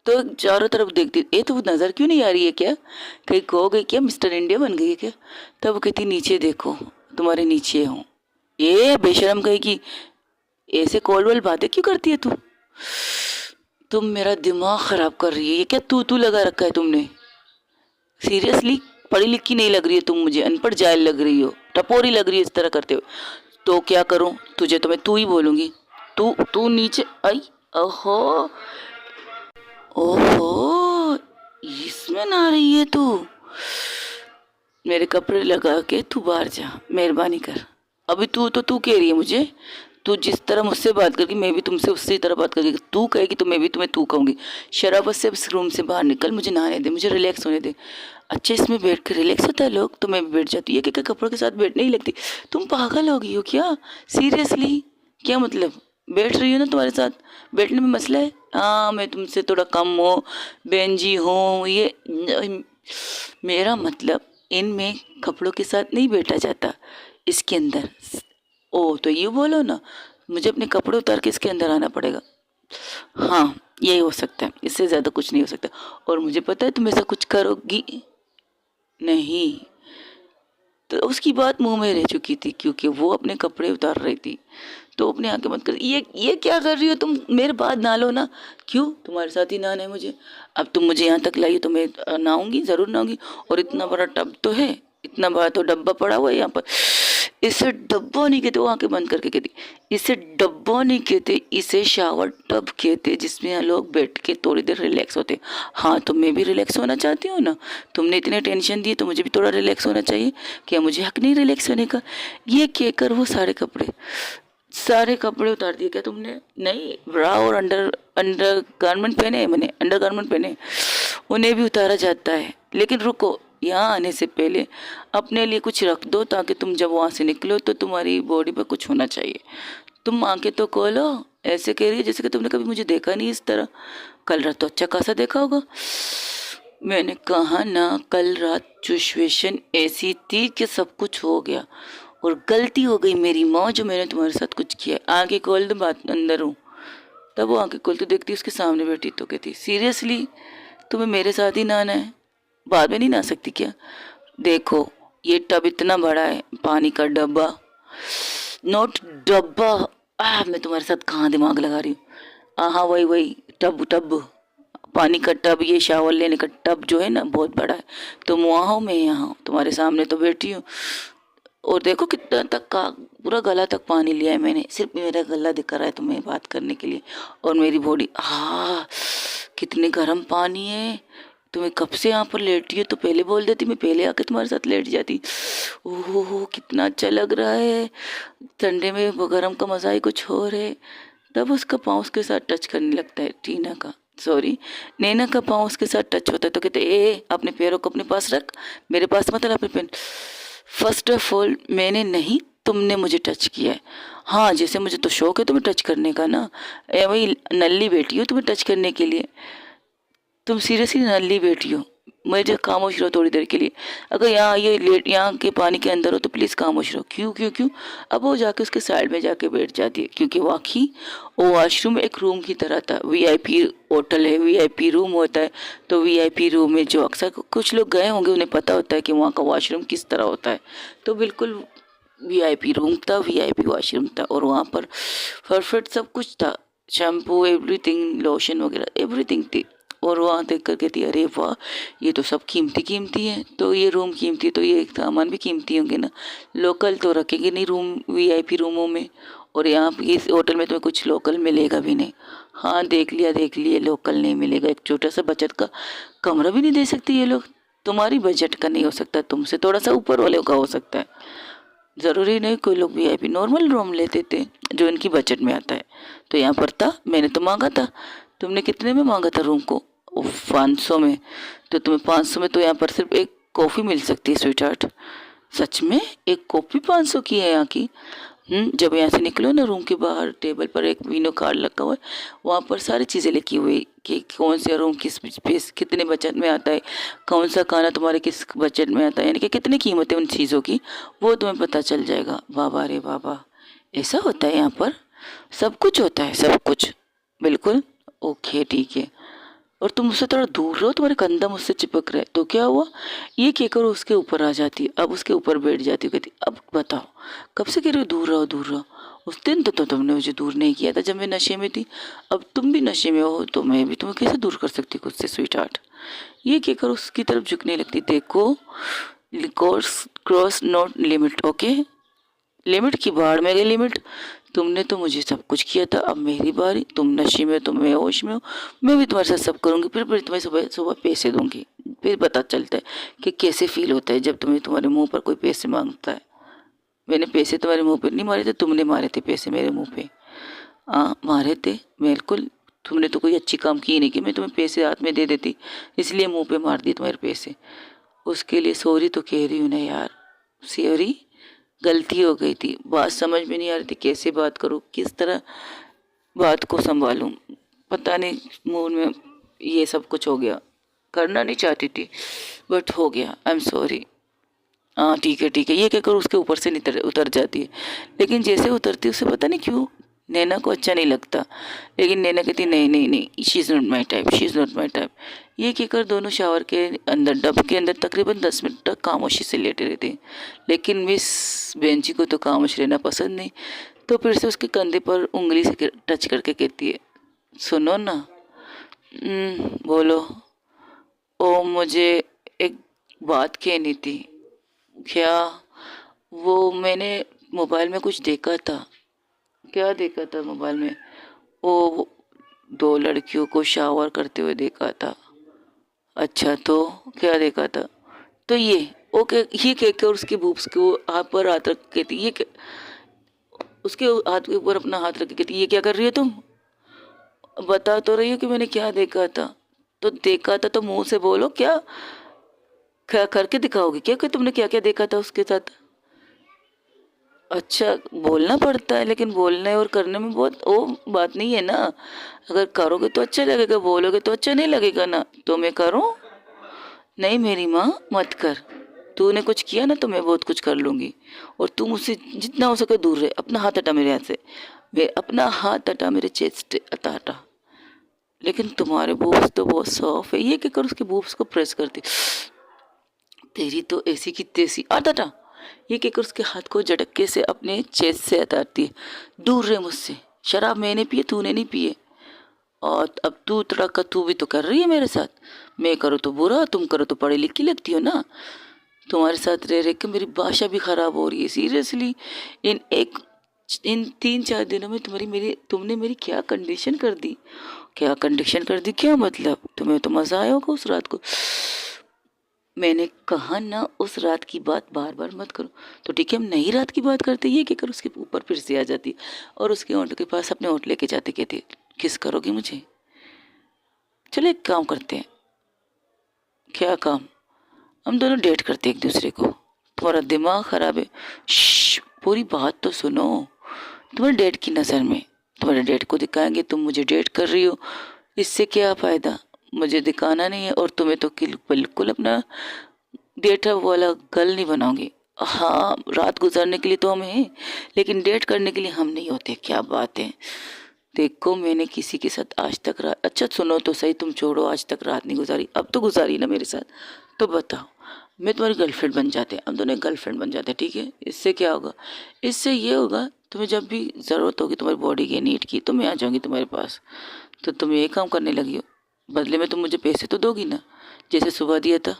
तो चारों तरफ देखती, ए तो वो नज़र क्यों नहीं आ रही है क्या? कहीं खो गई क्या, मिस्टर इंडिया बन गई है क्या? तब वो कहती, नीचे देखो, तुम्हारे नीचे हूँ। ये बेशरम कहेगी, ऐसे कॉल वॉल बातें क्यों करती है तू? तुम मेरा दिमाग खराब कर रही है। ये क्या तू लगा रखा है तुमने? सीरियसली, पढ़ी लिखी नहीं लग रही है तुम मुझे, अनपढ़ जाहिल लग रही हो, टपोरी लग रही है इस तरह करते हो। तो क्या करूं? तुझे तो मैं तू ही बोलूंगी। तू तू नीचे आई। ओहो ओहो, इसमें ना रही है तू? मेरे कपड़े लगा के तू बाहर जा, मेहरबानी कर। अभी तू कह रही है मुझे? तू जिस तरह मुझसे बात करगी मैं भी तुमसे उसी तरह बात करूँगी। तू कहेगी तो मैं भी तुम्हें तू कहूँगी। शराबत से इस रूम से बाहर निकल, मुझे नहाने दे, मुझे रिलैक्स होने दे। अच्छा, इसमें बैठ कर रिलैक्स होता है लोग? तो मैं भी बैठ जाती हूँ। ये क्या कपड़ों के साथ बैठने ही लगती? तुम पागल हो गई हो क्या? सीरियसली, क्या मतलब? बैठ रही हो ना तुम्हारे साथ, बैठने में मसला है? हाँ, मैं तुमसे थोड़ा कम हो, बेंजी हूँ ये मेरा मतलब, इनमें कपड़ों के साथ नहीं बैठा जाता, इसके अंदर। ओ तो ये बोलो ना, मुझे अपने कपड़े उतार के इसके अंदर आना पड़ेगा। हाँ, यही हो सकता है, इससे ज़्यादा कुछ नहीं हो सकता। और मुझे पता है तुम ऐसा कुछ करोगी नहीं। तो उसकी बात मुंह में रह चुकी थी, क्योंकि वो अपने कपड़े उतार रही थी। तो अपने आके मत कर, ये क्या कर रही हो तुम? मेरे बाद नहा लो ना। क्यों, तुम्हारे साथ ही नहाना है मुझे? अब तुम मुझे यहाँ तक लाई तो मैं नहाऊंगी, ज़रूर नहाऊंगी। और इतना बड़ा टब तो है, इतना बड़ा तो डब्बा पड़ा हुआ है यहाँ पर। इसे डब्बा नहीं कहते, वो आके बंद करके कहती, इसे डब्बा नहीं कहते, इसे शावर टब कहते, जिसमें लोग बैठ के थोड़ी देर रिलैक्स होते। हाँ, तो मैं भी रिलैक्स होना चाहती हूँ ना। तुमने इतने टेंशन दिए तो मुझे भी थोड़ा रिलैक्स होना चाहिए। क्या मुझे हक नहीं रिलैक्स होने का? ये कहकर वो सारे कपड़े उतार दिए क्या तुमने? नहीं, ब्रा और अंडर अंडर गारमेंट पहने हैं, मैंने अंडर गारमेंट पहने, उन्हें भी उतारा जाता है। लेकिन रुको, यहाँ आने से पहले अपने लिए कुछ रख दो, ताकि तुम जब वहाँ से निकलो तो तुम्हारी बॉडी पर कुछ होना चाहिए। तुम आंखें तो खोलो, ऐसे कह रही है जैसे कि तुमने कभी मुझे देखा नहीं इस तरह। कल रात तो अच्छा खासा देखा होगा। मैंने कहा ना, कल रात सिचुएशन ऐसी थी कि सब कुछ हो गया, और गलती हो गई मेरी माँ, जो मैंने तुम्हारे साथ कुछ किया। आगे खोल दो, बात अंदर हूँ। तब वो आगे खोलती देखती उसके सामने बैठी, तो कहती, सीरियसली तुम्हें मेरे साथ ही नहाना है? बाद में नहीं नहा सकती क्या? देखो, ये टब इतना बड़ा है, पानी का डब्बा, नोट डब्बा। मैं तुम्हारे साथ कहाँ दिमाग लगा रही हूँ? हाँ वही वही टब टब, पानी का टब, ये शावर लेने का टब जो है ना, बहुत बड़ा है। तुम वहाँ हो, मैं यहाँ हूँ, तुम्हारे सामने तो बैठी हूँ। और देखो कितना तक का पूरा गला तक पानी लिया है मैंने, सिर्फ मेरा गला दिख रहा है तुम्हें बात करने के लिए। और मेरी बॉडी, हाँ कितने गर्म पानी है। तुम्हें कब से यहाँ पर लेटी हो, तो पहले बोल देती, मैं पहले आके तुम्हारे साथ लेट जाती। ओहो कितना अच्छा लग रहा है। ठंडे में वो गर्म का मज़ा ही कुछ और है। तब उसका पाँव उसके साथ टच करने लगता है, टीना का, सॉरी नैना का पाँव उसके साथ टच होता है तो कहते ए अपने पैरों को अपने पास रख, मेरे पास मत अपने पेन। फर्स्ट ऑफ ऑल मैंने नहीं, तुमने मुझे टच किया है। हाँ जैसे मुझे तो शौक है तुम्हें टच करने का ना, वही नल्ली बेटी हो तुम्हें टच करने के लिए। तुम सीरियसली नल्ली बेटी हो। मुझे खामोश रहो थोड़ी देर के लिए। अगर यहाँ ये लेट यहाँ के पानी के अंदर हो तो प्लीज़ खामोश रहो। क्यों क्यों क्यों? अब वो जाके उसके साइड में जाके बैठ जाती है, क्योंकि वाकई वो वॉशरूम एक रूम की तरह था। वीआईपी होटल है, वीआईपी रूम होता है, तो वीआईपी रूम में जो अक्सर कुछ लोग गए होंगे उन्हें पता होता है कि वहाँ का वॉशरूम किस तरह होता है। तो बिल्कुल वीआईपी रूम था, वीआईपी वॉशरूम था, और वहाँ पर परफेक्ट सब कुछ था, शैम्पू एवरीथिंग, लोशन वगैरह एवरीथिंग थी। और वहाँ देख कर कहती अरे वाह ये तो सब कीमती कीमती है, तो ये रूम कीमती, तो ये सामान भी कीमती होंगे ना, लोकल तो रखेंगे नहीं रूम वीआईपी रूमों में। और यहाँ पे इस होटल में तुम्हें कुछ लोकल मिलेगा भी नहीं। हाँ देख लिया लोकल नहीं मिलेगा। एक छोटा सा बजट का कमरा भी नहीं दे सकते ये लोग। तुम्हारी बजट का नहीं हो सकता, तुमसे थोड़ा सा ऊपर वाले का हो सकता है। ज़रूरी नहीं कोई लोग वीआईपी नॉर्मल रूम लेते थे जो इनकी बजट में आता है। तो यहाँ पर था, मैंने तो मांगा था। तुमने कितने में मांगा था रूम को? 500 में। तो तुम्हें 500 में तो यहाँ पर सिर्फ एक कॉफ़ी मिल सकती है स्वीट हार्ट। सच में एक कॉफ़ी 500 की है यहाँ की? जब यहाँ से निकलो ना, रूम के बाहर टेबल पर एक वीनो कार्ड लगा हुआ है, वहाँ पर सारी चीज़ें लिखी हुई कि कौन सा रूम किस पेस कितने बजट में आता है, कौन सा खाना तुम्हारे किस बजट में आता है, यानी कि कितनी कीमत है उन चीज़ों की, वो तुम्हें पता चल जाएगा। बाबा रे बाबा, ऐसा होता है यहाँ पर? सब कुछ होता है, सब कुछ। बिल्कुल ओके ठीक है। और तुम मुझसे थोड़ा दूर रहो, तुम्हारे कंधा मुझसे चिपक रहा है। तो क्या हुआ? ये कहकर उसके ऊपर आ जाती है, अब उसके ऊपर बैठ जाती है, कहती अब बताओ कब से कह रहे हो दूर रहो दूर रहो। उस दिन तो तुमने मुझे दूर नहीं किया था जब मैं नशे में थी, अब तुम भी नशे में हो तो मैं भी तुम्हें कैसे दूर कर सकती खुद से स्वीट हार्ट। ये कहकर उसकी तरफ झुकने लगती। देखो cross not limit, okay. Limit की बाढ़ में गई लिमिट। तुमने तो मुझे सब कुछ किया था, अब मेरी बारी। तुम नशे में हो, तुम होश में हो, मैं भी तुम्हारे साथ सब करूँगी। फिर तुम्हें सुबह सुबह पैसे दूंगी। फिर पता चलता है कि कैसे फील होता है जब तुम्हें तुम्हारे मुंह पर कोई पैसे मांगता है। मैंने पैसे तुम्हारे मुंह पे नहीं मारे थे, तुमने मारे थे पैसे मेरे मुंह पे। हाँ मारे थे बिल्कुल। तुमने तो कोई अच्छी काम की नहीं कि मैं तुम्हें पैसे हाथ में दे देती, इसलिए मुंह पे मार दिए तुम्हारे पैसे। उसके लिए सॉरी तो कह रही हूँ ना यार, सॉरी, गलती हो गई थी। बात समझ में नहीं आ रही थी, कैसे बात करूँ, किस तरह बात को संभालूं। पता नहीं मूड में ये सब कुछ हो गया। करना नहीं चाहती थी बट हो गया, आई एम सॉरी। हाँ ठीक है, ये कहकर उसके ऊपर से उतर जाती है। लेकिन जैसे उतरती है उसे पता नहीं क्यों नैना को अच्छा नहीं लगता। लेकिन नैना कहती नहीं नहीं नहीं, she is not my type, she is not my type. ये कहकर दोनों शावर के अंदर डब के अंदर तकरीबन 10 मिनट तक खामोशी से लेटे रहते हैं। लेकिन मिस बेंची को तो खामोश रहना पसंद नहीं, तो फिर से उसके कंधे पर उंगली से टच करके कहती है सुनो ना। बोलो। ओ मुझे एक बात कहनी थी। क्या? वो मैंने मोबाइल में कुछ देखा था। क्या देखा था मोबाइल में? वो 2 लड़कियों को शावर करते हुए देखा था। अच्छा तो क्या देखा था? तो ये ओके, ये कह कर उसके बूब्स को हाथ पर हाथ रख के कहती, उसके हाथ के ऊपर अपना हाथ रख के कहती ये क्या कर रही हो तुम? बता तो रही हो कि मैंने क्या देखा था। तो देखा था तो मुंह से बोलो, क्या क्या करके दिखाओगे क्या कि तुमने क्या क्या देखा था उसके साथ? अच्छा बोलना पड़ता है, लेकिन बोलने और करने में बहुत वो बात नहीं है ना। अगर करोगे तो अच्छा लगेगा, बोलोगे तो अच्छा नहीं लगेगा ना। तो मैं करूं? नहीं मेरी माँ मत कर। तूने कुछ किया ना तो मैं बहुत कुछ कर लूँगी। और तू मुझसे जितना हो सके दूर रहे। अपना हाथ हटा मेरे हाथ से, अपना हाथ हटा मेरे चेस्ट हटा। लेकिन तुम्हारे बूब्स तो बहुत सॉफ्ट है। ये क्या कर उसके बूब्स को प्रेस करती। तेरी तो ऐसी की तैसी हटा। ये कहकर उसके हाथ को झटके से अपने चेस्ट से हटाती है। दूर रहे मुझसे। शराब मैंने पिए, तूने नहीं पिए। और अब तू तड़का तू भी तो कर रही है मेरे साथ। मैं करो तो बुरा, तुम करो तो पढ़ी लिखी लगती हो ना। तुम्हारे साथ रह रह के मेरी भाषा भी ख़राब हो रही है सीरियसली। इन 3-4 दिनों में तुमने मेरी क्या कंडीशन कर दी, क्या कंडीशन कर दी, क्या मतलब? तुम्हें तो मज़ा आया होगा उस रात को। मैंने कहा ना उस रात की बात बार बार मत करो। तो ठीक है, हम नई रात की बात करते, ये क्या कर उसके ऊपर फिर से आ जाती और उसके होंठ के पास अपने होंठ लेके जाते, कहते किस करोगी मुझे? चलो एक काम करते हैं। क्या काम? हम दोनों डेट करते एक दूसरे को। तुम्हारा दिमाग खराब है? पूरी बात तो सुनो। तुम्हारे डेट की नज़र में तुम्हारे डेट को दिखाएंगे, तुम मुझे डेट कर रही हो, इससे क्या फ़ायदा? मुझे दिखाना नहीं है और तुम्हें तो बिल्कुल अपना डेट वाला गर्ल नहीं बनाओगे। हाँ, रात गुजारने के लिए तो हम हैं, लेकिन डेट करने के लिए हम नहीं होते। क्या बात है। देखो मैंने किसी के साथ आज तक रात, अच्छा सुनो तो सही, तुम छोड़ो आज तक रात नहीं गुजारी, अब तो गुजारी ना मेरे साथ। तो बताओ, मैं तुम्हारी गर्लफ्रेंड बन जाते, हम दोनों गर्लफ्रेंड बन जाते, ठीक है? इससे क्या होगा? इससे ये होगा, तुम्हें जब भी ज़रूरत होगी तुम्हारी बॉडी की नीड की, तो मैं आ जाऊँगी तुम्हारे पास। तो तुम ये काम करने लगी हो, बदले में तुम मुझे पैसे तो दोगी ना, जैसे सुबह दिया था।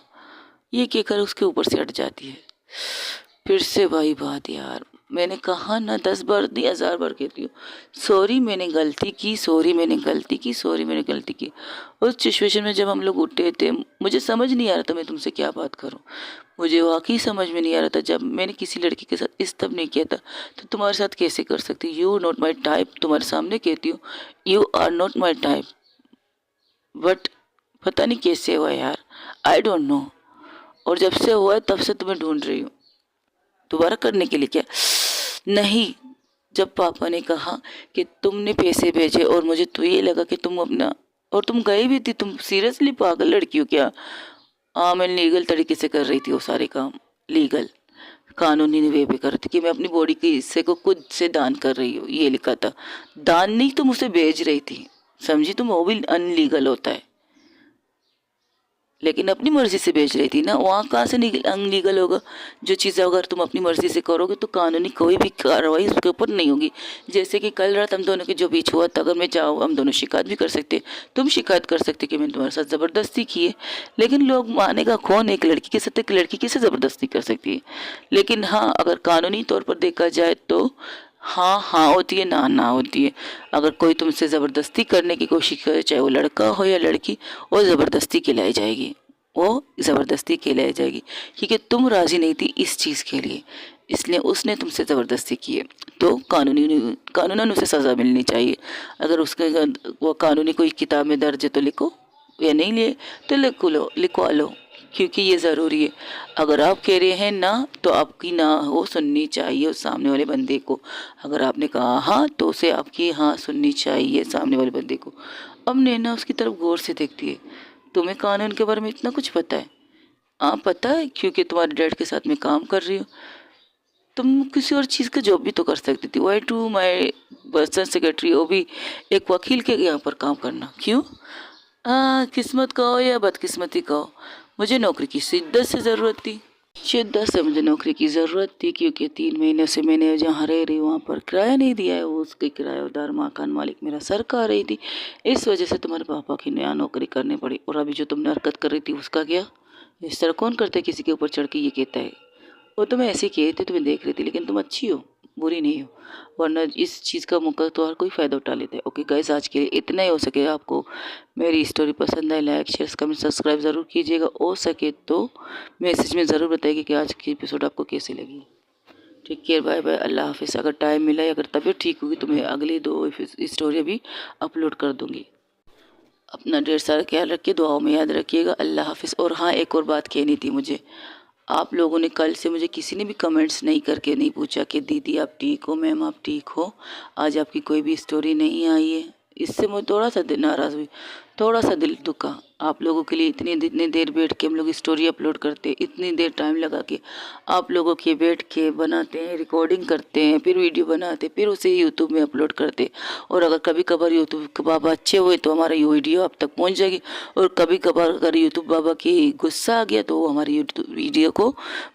ये कहकर उसके ऊपर से हट जाती है। फिर से वही बात यार, मैंने कहा ना 10 बार नहीं 1000 बार कहती हूँ, सॉरी मैंने गलती की, सॉरी मैंने गलती की, सॉरी मैंने गलती की। उस सिचुएशन में जब हम लोग उठे थे, मुझे समझ नहीं आ रहा था मैं तुमसे क्या बात करूँ। मुझे वाकई समझ में नहीं आ रहा था। जब मैंने किसी लड़की के साथ इस तब नहीं किया था, तो तुम्हारे साथ कैसे कर सकती? यू नॉट माई टाइप, तुम्हारे सामने कहती हूँ, you are not my type. But पता नहीं कैसे हुआ यार, आई डोंट नो। और जब से हुआ है तब से तुम्हें ढूंढ रही हूँ दोबारा करने के लिए। क्या? नहीं, जब पापा ने कहा कि तुमने पैसे भेजे और मुझे तो ये लगा कि तुम अपना, और तुम गई भी थी, तुम सीरियसली पागल लड़की हो क्या? हाँ, मैं लीगल तरीके से कर रही थी वो सारे काम, लीगल कानूनी वे पे कर रही थी कि मैं अपनी बॉडी के हिस्से को खुद से दान कर रही हूँ, ये लिखा था। दान नहीं, तुम उसे भेज रही थी, समझी तुम? वो भी अनलीगल होता है, लेकिन अपनी मर्जी से बेच रही थी ना, वहाँ कहाँ से अनलीगल होगा? जो चीज़ अगर तुम अपनी मर्जी से करोगे तो कानूनी कोई भी कार्रवाई उसके ऊपर नहीं होगी। जैसे कि कल रात हम दोनों के जो बीच हुआ था, अगर मैं चाहूँ हम दोनों शिकायत भी कर सकते, तुम शिकायत कर सकते कि मैंने तुम्हारे साथ ज़बरदस्ती की है। लेकिन लोग मानेगा कौन? एक लड़की के साथ एक लड़की कैसे ज़बरदस्ती कर सकती है? लेकिन हाँ, अगर कानूनी तौर पर देखा जाए तो हाँ हाँ होती है, ना ना होती है। अगर कोई तुमसे ज़बरदस्ती करने की कोशिश करे, चाहे वो लड़का हो या लड़की, वो ज़बरदस्ती कहलाई जाएगी, वो ज़बरदस्ती कहलाई जाएगी, क्योंकि तुम राज़ी नहीं थी इस चीज़ के लिए, इसलिए उसने तुमसे ज़बरदस्ती की है। तो कानूनन उसे सज़ा मिलनी चाहिए। अगर उसके वो कानूनी कोई किताब में दर्ज है तो लिखो, या नहीं लिए तो लिखवा लो, क्योंकि ये ज़रूरी है। अगर आप कह रहे हैं ना, तो आपकी ना हो सुननी चाहिए उस सामने वाले बंदे को। अगर आपने कहा हाँ, तो उसे आपकी हाँ सुननी चाहिए सामने वाले बंदे को। अब नैना उसकी तरफ गौर से देखती है। तुम्हें कानून के बारे में इतना कुछ पता है? हाँ पता है, क्योंकि तुम्हारे डैड के साथ मैं काम कर रही हूँ। तुम किसी और चीज़ का जॉब भी तो कर सकती थी। Why to my personal secretary, वो भी एक वकील के यहाँ पर काम करना क्यों? किस्मत का हो या बदकिस्मती का हो, मुझे नौकरी की शिद्दत से ज़रूरत थी। शिद्दत से मुझे नौकरी की ज़रूरत थी, क्योंकि 3 महीने से मैंने जहाँ रह रही हूँ वहाँ पर किराया नहीं दिया है। वो उसके किराएदार मकान मालिक मेरा सर खा रही थी। इस वजह से तुम्हारे पापा की नया नौकरी करनी पड़ी। और अभी जो तुमने हरकत कर रही थी उसका क्या? इस तरह कौन करता है किसी के ऊपर चढ़ के ये कहता है? वो तो मैं ऐसे ही कही थी, तुम्हें देख रही थी, लेकिन तुम अच्छी हो, बुरी नहीं हो। वरना इस चीज़ का मौका तो हर कोई फ़ायदा उठा लेता है। ओके गाइस, आज के लिए इतना ही। हो सके आपको मेरी स्टोरी पसंद आए, लाइक शेयर कमेंट सब्सक्राइब ज़रूर कीजिएगा। हो सके तो मैसेज में ज़रूर बताइए कि आज की एपिसोड आपको कैसी लगी। टेक केयर, बाय बाय, अल्लाह हाफिज़। अगर टाइम मिला या अगर तबीयत ठीक होगी तो मैं अगली 2 स्टोरी भी अपलोड कर दूँगी। अपना ढेर सारा ख्याल रखिए, दुआओं में याद रखिएगा। अल्लाह हाफिज़। और हाँ, एक और बात कहनी थी मुझे। आप लोगों ने कल से मुझे किसी ने भी कमेंट्स नहीं करके नहीं पूछा कि दीदी आप ठीक हो, मैम आप ठीक हो, आज आपकी कोई भी स्टोरी नहीं आई है। इससे मुझे थोड़ा सा दिल नाराज़ हुई, थोड़ा सा दिल दुखा। आप लोगों के लिए इतनी देर बैठ के हम लोग स्टोरी अपलोड करते हैं, इतनी देर टाइम लगा के आप लोगों के बैठ के बनाते हैं, रिकॉर्डिंग करते हैं, फिर वीडियो बनाते, फिर उसे यूट्यूब में अपलोड करते। और अगर कभी कभार यूट्यूब के बाबा अच्छे हुए तो हमारा ये वीडियो आप तक पहुंच जाएगी। और कभी कभार अगर यूट्यूब बाबा की गुस्सा आ गया तो वो हमारी यूट्यूब वीडियो को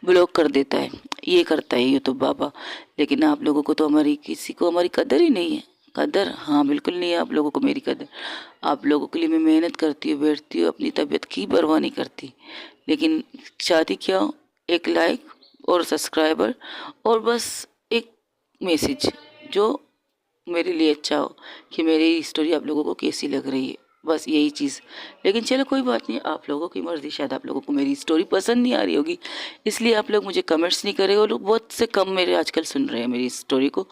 ब्लॉक कर देता है। ये करता है यूट्यूब बाबा। लेकिन आप लोगों को तो किसी को हमारी कदर ही नहीं है। कदर? हाँ बिल्कुल नहीं है आप लोगों को मेरी कदर। आप लोगों के लिए मैं मेहनत करती हूँ, बैठती हूँ, अपनी तबीयत की परवाह नहीं करती। लेकिन चाहती क्या हूँ, एक लाइक और सब्सक्राइबर और बस एक मैसेज जो मेरे लिए अच्छा हो कि मेरी स्टोरी आप लोगों को कैसी लग रही है, बस यही चीज़। लेकिन चलो कोई बात नहीं, आप लोगों की मर्ज़ी, शायद आप लोगों को मेरी स्टोरी पसंद नहीं आ रही होगी, इसलिए आप लोग मुझे कमेंट्स नहीं कर रहे हो। लोग बहुत से कम मेरे आजकल सुन रहे हैं मेरी स्टोरी को।